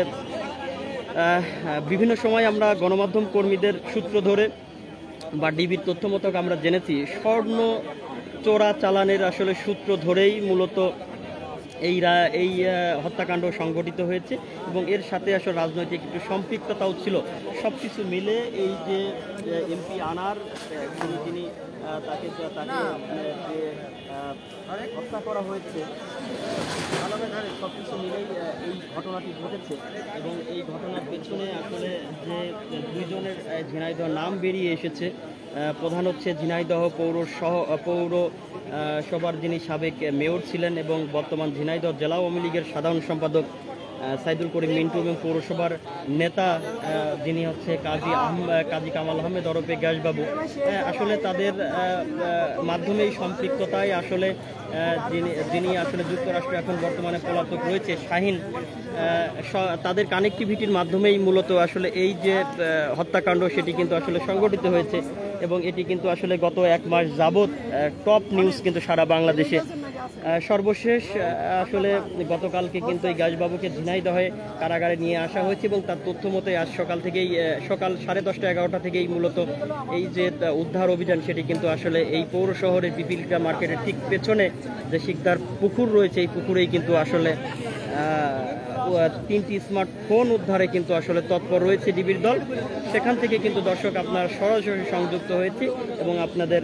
বিভিন্ন সময় আমরা গণমাধ্যম কর্মীদের সূত্র ধরে বা ডিবির তথ্য মতো আমরা জেনেছি স্বর্ণ চোরা চালানের আসলে সূত্র ধরেই মূলত এই হত্যাকাণ্ড সংঘটিত হয়েছে এবং এর সাথে আসলে রাজনৈতিক একটু সম্পৃক্ততাও ছিল। সব কিছু মিলে এই যে এমপি আনার যিনি তাকে হত্যা করা হয়েছে, সব কিছু মিলেই এই ঘটনাটি ঘটেছে এবং এই ঘটনার পেছনে আসলে যে 2 জনের ঝিনাইদহ নাম বেরিয়ে এসেছে। প্রধান হচ্ছে ঝিনাইদহ পৌরসভার যিনি সাবেক মেয়র ছিলেন এবং বর্তমান ঝিনাইদহ জেলা আওয়ামী লীগের সাধারণ সম্পাদক সাইদুল করিম মিন্টু এবং পৌরসভার নেতা যিনি হচ্ছে কাজী কামাল আহমেদ ওরফে গ্যাসবাবু। আসলে তাদের মাধ্যমেই সম্পৃক্ততায় আসলে যিনি আসলে যুক্তরাষ্ট্রে এখন বর্তমানে পলাতক রয়েছে শাহিন, তাদের কানেক্টিভিটির মাধ্যমেই মূলত আসলে এই যে হত্যাকাণ্ড সেটি কিন্তু আসলে সংঘটিত হয়েছে এবং এটি কিন্তু আসলে গত 1 মাস যাবৎ টপ নিউজ কিন্তু সারা বাংলাদেশে। সর্বশেষ আসলে গতকালকে কিন্তু এই গ্যাসবাবুকে ঝিনাইদহে কারাগারে নিয়ে আসা হয়েছে এবং তার তথ্য মতে আজ সকাল 10:30-11টা থেকেই মূলত এই যে উদ্ধার অভিযান সেটি কিন্তু আসলে এই পৌর শহরের পিপিলিকা মার্কেটের ঠিক পেছনে যে শিকদার পুকুর রয়েছে এই পুকুরেই কিন্তু আসলে 3টি স্মার্টফোন উদ্ধারে কিন্তু আসলে তৎপর রয়েছে ডিবির দল। সেখান থেকে কিন্তু দর্শক আপনারা সরাসরি সংযুক্ত হয়েছি এবং আপনাদের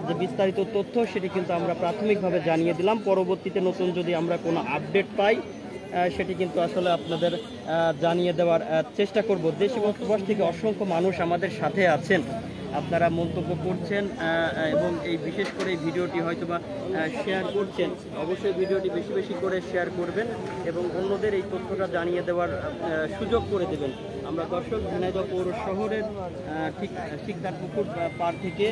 যে বিস্তারিত তথ্য সেটি কিন্তু আমরা প্রাথমিকভাবে জানিয়ে দিলাম। পরবর্তীতে নতুন যদি আমরা কোনো আপডেট পাই সেটি কিন্তু আসলে আপনাদের জানিয়ে দেওয়ার চেষ্টা করব। দেশ এবং প্রবাস থেকে অসংখ্য মানুষ আমাদের সাথে আছেন, আপনারা মন্তব্য করছেন এবং এই বিশেষ করে এই ভিডিওটি হয়তোবা শেয়ার করছেন। অবশ্যই ভিডিওটি বেশি বেশি করে শেয়ার করবেন এবং অন্যদের এই তথ্যটা জানিয়ে দেওয়ার সুযোগ করে দেবেন। আমরা দর্শক ঝিনাইদহ পৌর শহরের ঠিক শিকদার পুকুর পার থেকে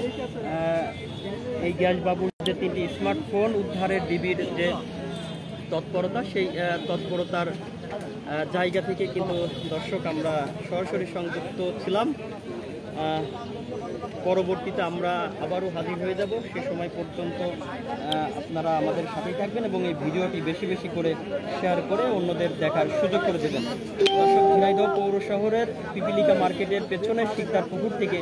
এই গ্যাসবাবুর যে 3টি স্মার্টফোন উদ্ধারের ডিবির যে তৎপরতা সেই তৎপরতার জায়গা থেকে কিন্তু দর্শক আমরা সরাসরি সংযুক্ত ছিলাম। পরবর্তীতে আমরা আবারও হাজির হয়ে যাব। সে সময় পর্যন্ত আপনারা আমাদের সাথেই থাকবেন এবং এই ভিডিওটি বেশি বেশি করে শেয়ার করে অন্যদের দেখার সুযোগ করে দেবেন। দর্শক, ঝিনাইদহ পৌর শহরের পিপিলিকা মার্কেটের পেছনে শিকদার পুকুর থেকে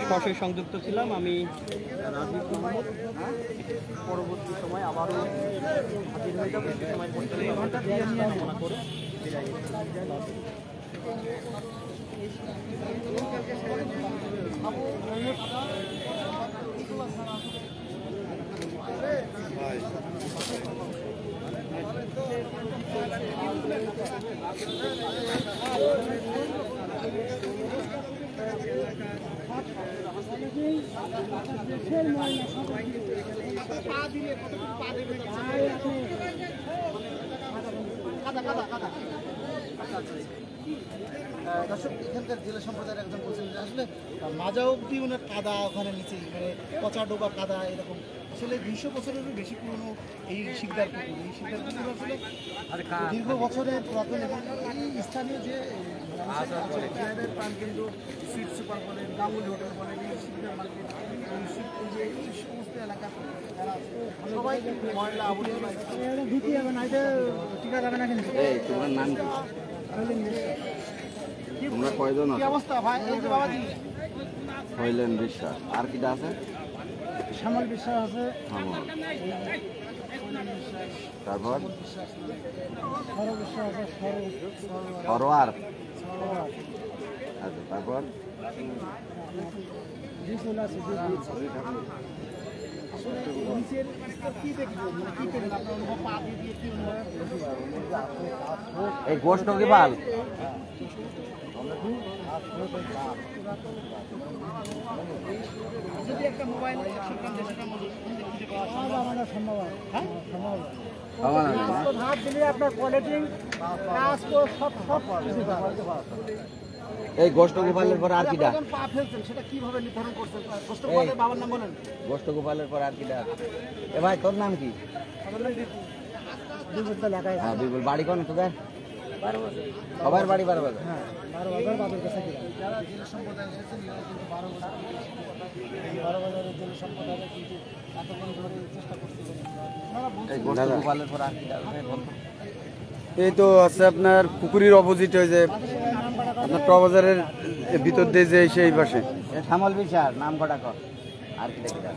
সরাসরি সংযুক্ত ছিলাম আমি রাজীব মোহাম্মদ। পরবর্তী সময় আবারও হাজির হয়ে যাব। সে সময় পর্যন্ত কামনা করে বিদায় দর্শক, এখানকার জেলা সম্প্রদায়ের একজন বলছেন যে আসলে মাজা অবধি ওনার কাদা ওখানে নিচে মানে পচা ডোবা কাদা এরকম। আসলে 200 বছরেরও বেশি পুরনো এই শিকদার পুকুর। এই শিকদার পুকুর আসলে দীর্ঘ বছরের পুরাতন এবং এই স্থানীয় যে প্রাণকেন্দ্র সুইট সুপার বলেন, গাঙ্গুলি হোটেল বলেন, এই শিকদার মার্কেট, এই সমস্ত এলাকা সবাই ময়লা আবর্জনা ধুতে হবে না, এটা টিকা যাবে না। কিন্তু তোমার নাম কি? তোমরা কয়জন কি অবস্থা ভাই? এই যে বাবাজি হইলেন বিশ্বাস, আর কিটা আছে? শ্যামল বিশ্বাস আছে, তারপর সর বিশ্বাস আছে, সরোয়ার, আচ্ছা তারপর নিচের কি দেখবো, কি করেন আপনার অনুভব? পা দিয়ে কি অনুভব? এই গোষ্ঠ কি বাল যদি একটা মোবাইল সম্ভব হ্যাঁ হাত দিলে আপনার কোয়ালিটি কাজ সব এই গোষ্ঠ গোপালের পর আর কিটা? পা ফেলছেন সেটা কিভাবে নির্ধারণ করছেন? গোষ্ঠ গোপালের বাবার নাম বলেন। গোষ্ঠ গোপালের পর আর কিটা? এ ভাই তোর নাম কি? হ্যাঁ বিপুল। বাড়ি কোন তোদের? সবার বাড়ি 12 বাজার। হ্যাঁ 12 বাজার বাজার কাছে যারা জেলা সম্প্রদায় এসেছেন এরা কিন্তু 12 বাজারের জেলা সম্প্রদায়ের কিন্তু এতক্ষণ ধরে চেষ্টা করছিলেন। এই গোষ্ঠ গোপালের পর আর কিটা বলতো? এই তো আছে আপনার পুকুরির অপোজিট হয়ে যে আপনার প্রবাজারের ভিতর দিয়ে যে সেই পাশে। শ্যামল বিশ্বাস নাম কটা কর। আর কিটা?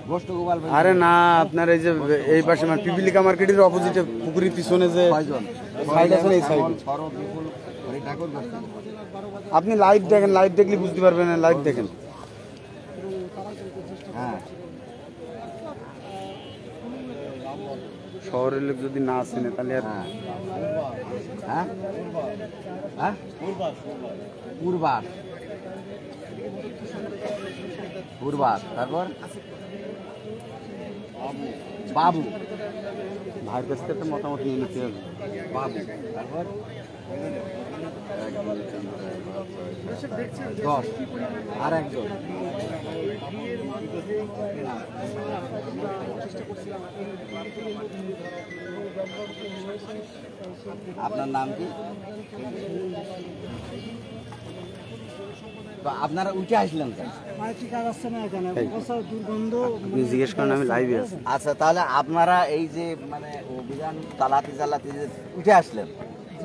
গোষ্ঠ গোপাল। আরে না, আপনার এই যে এই পাশে মানে পিপিলিকা মার্কেটের অপোজিটে পুকুরির পিছনে যে সাইড আছে এই সাইডে। আপনি লাইভ দেখেন, লাইভ দেখলে বুঝতে পারবেন না। লাইভ দেখেন। হ্যাঁ শহরের লোক যদি না আসেন তাহলে আর হ্যাঁ হ্যাঁ পূর্বাস পূর্বাস। তারপর বাবু। ভাইয়ের কাছ থেকে মতামত নিয়ে নিতে হবে। বাবু। তারপর 10 আর একজন। আপনার নাম কি? আপনারা উঠে আসলেন কেন? আপনি জিজ্ঞেস করেন, আমি লাইভে আছি। আচ্ছা, তাহলে আপনারা এই যে মানে অভিযান চালাতে চালাতে যে উঠে আসলেন,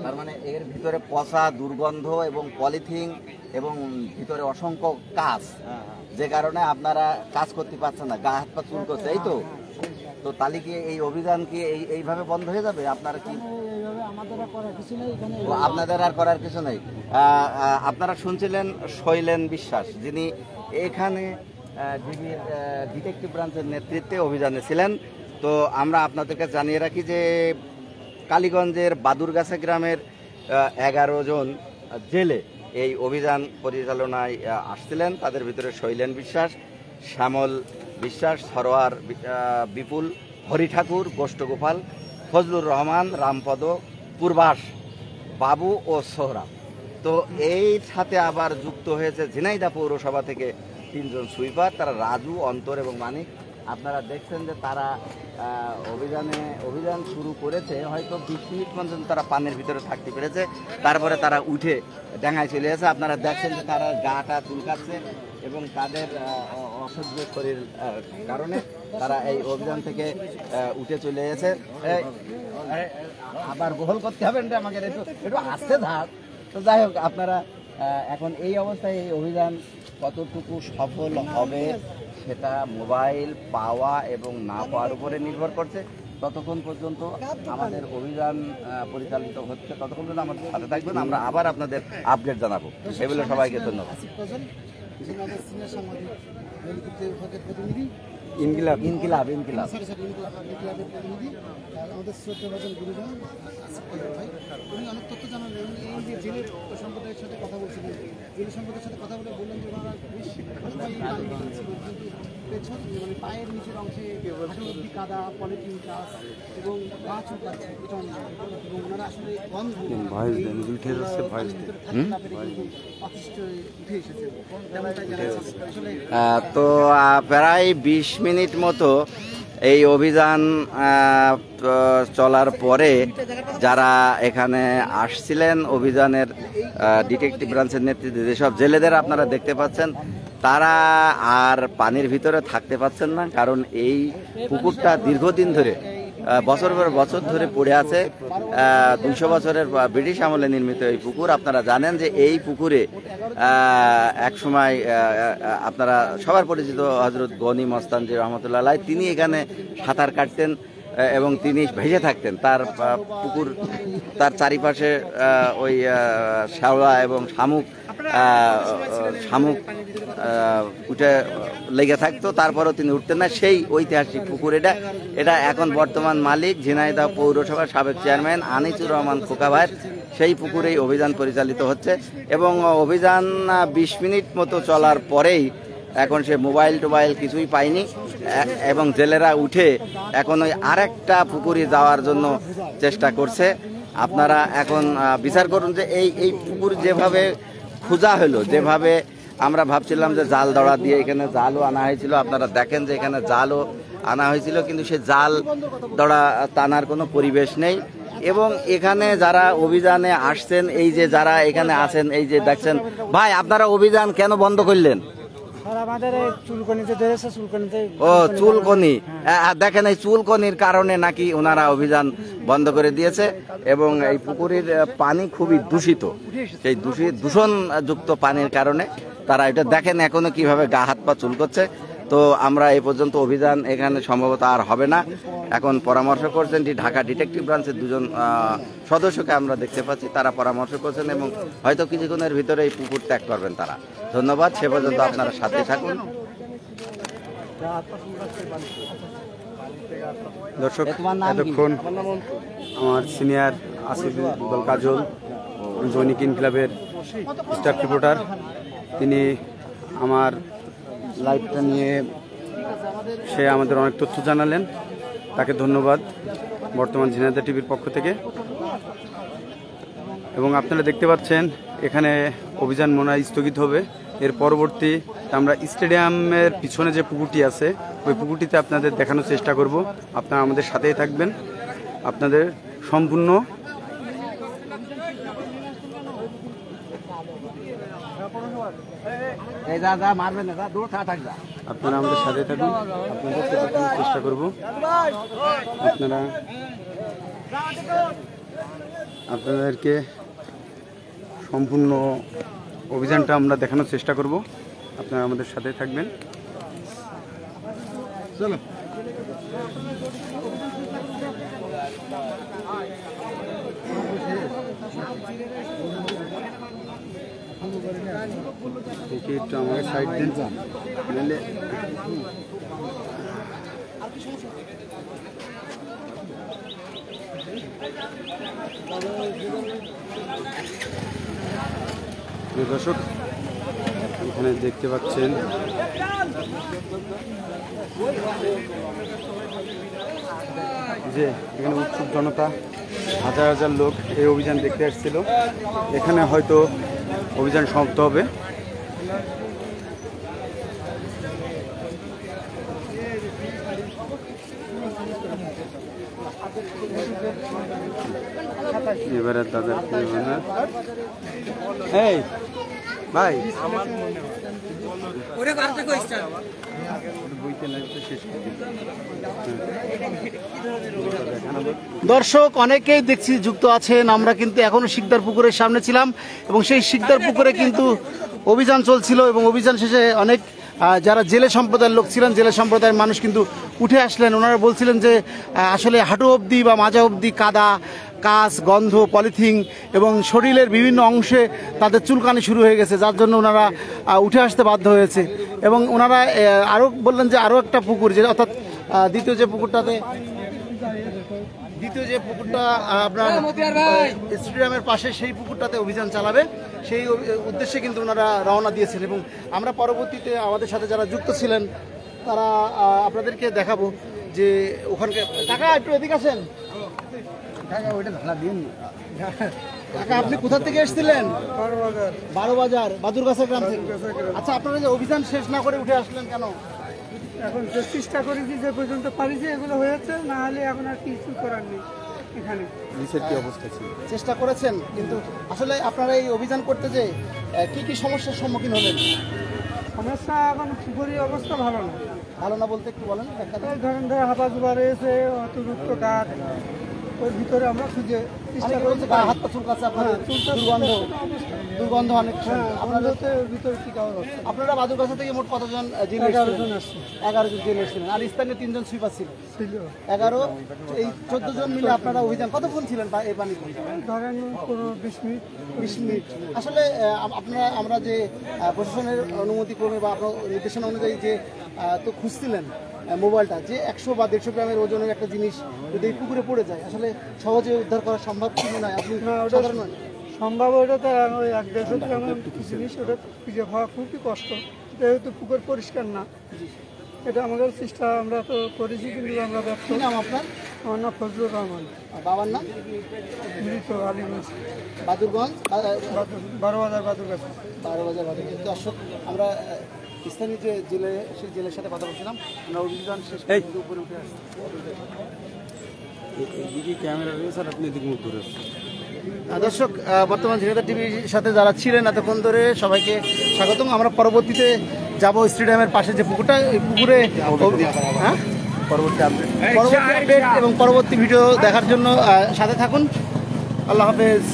তার মানে এর ভিতরে পচা দুর্গন্ধ এবং পলিথিন এবং ভিতরে অসংখ্য কাজ, যে কারণে আপনারা কাজ করতে পারছেন না, গা হাত পা চুল করছে, এই তো। তো তাহলে কি এই অভিযান কি এইভাবে বন্ধ হয়ে যাবে? আপনারা কি আপনাদের আর করার কিছু নেই? আপনারা শুনছিলেন শৈলেন বিশ্বাস, যিনি এখানে ডিটেকটিভ ব্রাঞ্চের নেতৃত্বে অভিযানে ছিলেন। তো আমরা আপনাদেরকে জানিয়ে রাখি যে কালীগঞ্জের বাদুরগাছা গ্রামের 11 জন জেলে এই অভিযান পরিচালনায় আসছিলেন। তাদের ভিতরে শৈলেন বিশ্বাস, শ্যামল বিশ্বাস, সরোয়ার বিপুল, হরি ঠাকুর, গোষ্ঠ গোপাল, ফজলুর রহমান, রামপদ, পূর্বাস, বাবু ও সোহরাব। তো এই সাথে আবার যুক্ত হয়েছে ঝিনাইদহ পৌরসভা থেকে 3 জন সুইপার, তারা রাজু, অন্তর এবং মানিক। আপনারা দেখছেন যে তারা অভিযান শুরু করেছে, হয়তো 20 মিনিট পর্যন্ত তারা পানির ভিতরে থাকতে পেরেছে, তারপরে তারা উঠে ডাঙায় চলে গেছে। আপনারা দেখছেন যে তারা গাটা চুলকাচ্ছে এবং তাদের অসহ্য শরীর কারণে তারা এই অভিযান থেকে উঠে চলে গেছে। আবার বহল করতে হবে না আমাকে, একটু আস্তে থাক। তো যাই হোক, আপনারা এখন এই অবস্থায় এই অভিযান কতটুকু সফল হবে সেটা মোবাইল পাওয়া এবং না পাওয়ার উপরে নির্ভর করছে। ততক্ষণ পর্যন্ত আমাদের অভিযান পরিচালিত হচ্ছে, ততক্ষণ পর্যন্ত আমাদের সাথে থাকবেন, আমরা আবার আপনাদের আপডেট জানাবো। এগুলো সবাইকে ধন্যবাদ। ইনকিলাব ইনকিলাব ইনকিলাব আমাদের শ্রদ্ধাভাজন গুরুজন ভাই, উনি অনেক তথ্য জানালেন। এই যে জেলের সম্প্রদায়ের সাথে কথা বলছিলেন, জেলের সম্প্রদায়ের সাথে কথা বলে বললেন যে ওনারা বেশ ছিল, কিন্তু পেছন মানে পায়ের নিচের অংশে হাঁটু অব্দি কাদা, পলিথিন গাছ এবং গা চুলকাচ্ছে এবং ওনারা আসলে গন্ধ অতিষ্ঠ উঠে এসেছে। তো প্রায় 20 মিনিট মতো এই অভিযান চলার পরে যারা এখানে আসছিলেন অভিযানের ডিটেকটিভ ব্রাঞ্চের নেতৃত্বে যেসব জেলেদের আপনারা দেখতে পাচ্ছেন, তারা আর পানির ভিতরে থাকতে পাচ্ছেন না, কারণ এই পুকুরটা দীর্ঘদিন ধরে বছর পর বছর ধরে পড়ে আছে। 200 বছরের ব্রিটিশ আমলে নির্মিত এই পুকুর। আপনারা জানেন যে এই পুকুরে এক সময় আপনারা সবার পরিচিত হযরত গনি মস্তানজি রহমতুল্লাহ আলাইহি, তিনি এখানে সাঁতার কাটতেন এবং তিনি ভেসে থাকতেন। তার পুকুর, তার চারিপাশে ওই শ্যাওলা এবং শামুক উঠে লেগে থাকতো, তারপরেও তিনি উঠতেন না। সেই ঐতিহাসিক পুকুর এটা এখন বর্তমান মালিক ঝিনাইদহ পৌরসভার সাবেক চেয়ারম্যান আনিসুর রহমান খোকা ভাইয়ের সেই পুকুরেই অভিযান পরিচালিত হচ্ছে। এবং অভিযান 20 মিনিট মতো চলার পরেই এখন সে মোবাইল টোবাইল কিছুই পায়নি এবং জেলেরা উঠে এখন ওই আরেকটা পুকুরে যাওয়ার জন্য চেষ্টা করছে। আপনারা এখন বিচার করুন যে এই পুকুর যেভাবে খোঁজা হলো, যেভাবে আমরা ভাবছিলাম যে জাল দড়া দিয়ে এখানে জালও আনা হয়েছিল, আপনারা দেখেন যে এখানে জালও আনা হয়েছিল, কিন্তু সে জাল দড়া টানার কোনো পরিবেশ নেই। এবং এখানে যারা অভিযানে আসছেন, এই যে যারা এখানে আছেন, এই যে দেখছেন, ভাই আপনারা অভিযান কেন বন্ধ করলেন? ও চুলকনি, দেখেন এই চুলকনির কারণে নাকি ওনারা অভিযান বন্ধ করে দিয়েছে। এবং এই পুকুরের পানি খুবই দূষিত, সেই দূষণযুক্ত পানির কারণে তারা এটা দেখেন এখনো কিভাবে গা হাত পা চুলকোচ্ছে। তো আমরা এই পর্যন্ত অভিযান এখানে সম্ভবত আর হবে না। এখন পরামর্শ করছেন ঢাকা ডিটেকটিভ ব্রাঞ্চের 2জন সদস্যকে আমরা দেখতে পাচ্ছি, তারা পরামর্শ করছেন এবং হয়তো কিছুক্ষণের ভিতরে এই পুকুর ত্যাগ করবেন তারা। ধন্যবাদ, সে পর্যন্ত আপনারা সাথে থাকুন। দর্শক, এতক্ষণ আমার সিনিয়র আসিফুল কাজল, দৈনিক ইনকিলাবের স্টাফ রিপোর্টার, তিনি আমার লাইভটা নিয়ে সে আমাদের অনেক তথ্য জানালেন, তাকে ধন্যবাদ বর্তমান ঝিনাইদহ টিভির পক্ষ থেকে। এবং আপনারা দেখতে পাচ্ছেন এখানে অভিযান মনে হয় স্থগিত হবে। এর পরবর্তী আমরা স্টেডিয়ামের পিছনে যে পুকুরটি আছে, ওই পুকুরটিতে আপনাদের দেখানোর চেষ্টা করব। আপনারা আমাদের সাথেই থাকবেন, আপনাদের সম্পূর্ণ আপনারা আমাদের সাথে থাকুন, আপনাদের দেখানোর চেষ্টা করব। আপনাদেরকে সম্পূর্ণ অভিযানটা আমরা দেখানোর চেষ্টা করব, আপনারা আমাদের সাথে থাকবেন। চলো দেখি একটু আমাকে সাইড দিন, নাহলে দর্শক এখানে দেখতে পাচ্ছেন যে এখানে উৎসুক জনতা, হাজার হাজার লোক এই অভিযান দেখতে আসছিল। এখানে হয়তো অভিযান সমাপ্ত হবে। এবারে দাদার এই ভাই দর্শক অনেকেই দেখছি যুক্ত আছেন। আমরা কিন্তু এখনো শিকদার পুকুরের সামনে ছিলাম এবং সেই শিকদার পুকুরে কিন্তু অভিযান চলছিল এবং অভিযান শেষে অনেক যারা জেলে সম্প্রদায়ের লোক ছিলেন, জেলে সম্প্রদায়ের মানুষ কিন্তু উঠে আসলেন। ওনারা বলছিলেন যে আসলে হাঁটু অবধি বা মাজা অবধি কাদা, কাঁচ, গন্ধ, পলিথিন এবং শরীরের বিভিন্ন অংশে তাদের চুলকানি শুরু হয়ে গেছে, যার জন্য ওনারা উঠে আসতে বাধ্য হয়েছে। এবং ওনারা আরও বললেন যে আরও একটা পুকুর, যে অর্থাৎ দ্বিতীয় যে পুকুরটা আপনার স্টেডিয়ামের পাশে, সেই পুকুরটাতে অভিযান চালাবে, সেই উদ্দেশ্যে কিন্তু ওনারা রওনা দিয়েছেন। এবং আমরা পরবর্তীতে আমাদের সাথে যারা যুক্ত ছিলেন তারা আপনাদেরকে দেখাবো যে ওখানকে টাকা একটু এদিকে আসেন। কাকা আপনি কোথা থেকে এসেছিলেন? বারোবাজার, বাদুরগাছা গ্রাম থেকে। আচ্ছা, আপনারা যে অভিযান শেষ না করে উঠে আসলেন কেন? এখন যে চেষ্টা করেছি যে পর্যন্ত পারিছে এগুলো হয়েছে, না হলে এখন আর কিছু করার নেই। এখানে নিচের কি অবস্থা ছিল? চেষ্টা করেছেন, কিন্তু আসলে আপনারা এই অভিযান করতে যে কি কি সমস্যার সম্মুখীন হলেন? সমস্যা এখন পুকুরের অবস্থা ভালো না। ভালো না বলতে একটু বলেন। ধরেন হাঁপা জোবা রয়েছে, অতিরিক্ত কাঠ, ওর ভিতরে আমরা খুঁজে চেষ্টা করেছি। হাত পা চুলকাচ্ছে আপনার, দুর্গন্ধ অনেক। আপনাদের ওর ভিতরে কি খাওয়া হচ্ছে? আপনারা বাদুরগাছা থেকে মোট কতজন? 11 জন আসছে। 11 জন জেলে এসেছিলেন, আর স্থানীয় 3 জন সুইপার ছিল। 11, এই 14 জন মিলে আপনারা অভিযান কতক্ষণ ছিলেন এই পানিতে? ধরেন 20 মিনিট। 20 মিনিট। আসলে আমরা যে প্রশাসনের অনুমতি ক্রমে বা আপনার নির্দেশনা অনুযায়ী যে তো খুঁজছিলেন মোবাইলটা, যে 100 বা 150 গ্রামের ওজনের একটা জিনিস যদি এই পুকুরে পড়ে যায়, আসলে সহজে উদ্ধার করা সম্ভব কি নয়? আপনি সাধারণ সম্ভব, ওটা তো ওই 1-150 গ্রামের জিনিস, ওটা খুঁজে পাওয়া খুবই কষ্ট, যেহেতু পুকুর পরিষ্কার না। এটা আমাদের চেষ্টা আমরা তো করেছি, কিন্তু আমরা ব্যর্থ। নাম আপনার? আমার নাম ফজলুর রহমান। বাবার নাম? মৃত আলিগঞ্জ, বাদুরগঞ্জ, বারোবাজার, বাদুরগাছা। বারোবাজার, বাদুরগঞ্জ। দর্শক, আমরা স্থানীয় যে জেলে, সেই জেলের সাথে কথা বলছিলাম। আমরা অভিযান শেষ করে উপরে উঠে আসছি। এদিকে ক্যামেরা রয়েছে আর আপনি এদিকে মুখ ধরে আসছেন। দর্শক, বর্তমান ঝিনাইদহ টিভির সাথে যারা ছিলেন এতক্ষণ ধরে সবাইকে স্বাগতম। আমরা পরবর্তীতে যাব স্টেডিয়ামের পাশে যে পুকুরটা, এই পুকুরে পরবর্তী আপডেট এবং পরবর্তী ভিডিও দেখার জন্য সাথে থাকুন। আল্লাহ হাফেজ।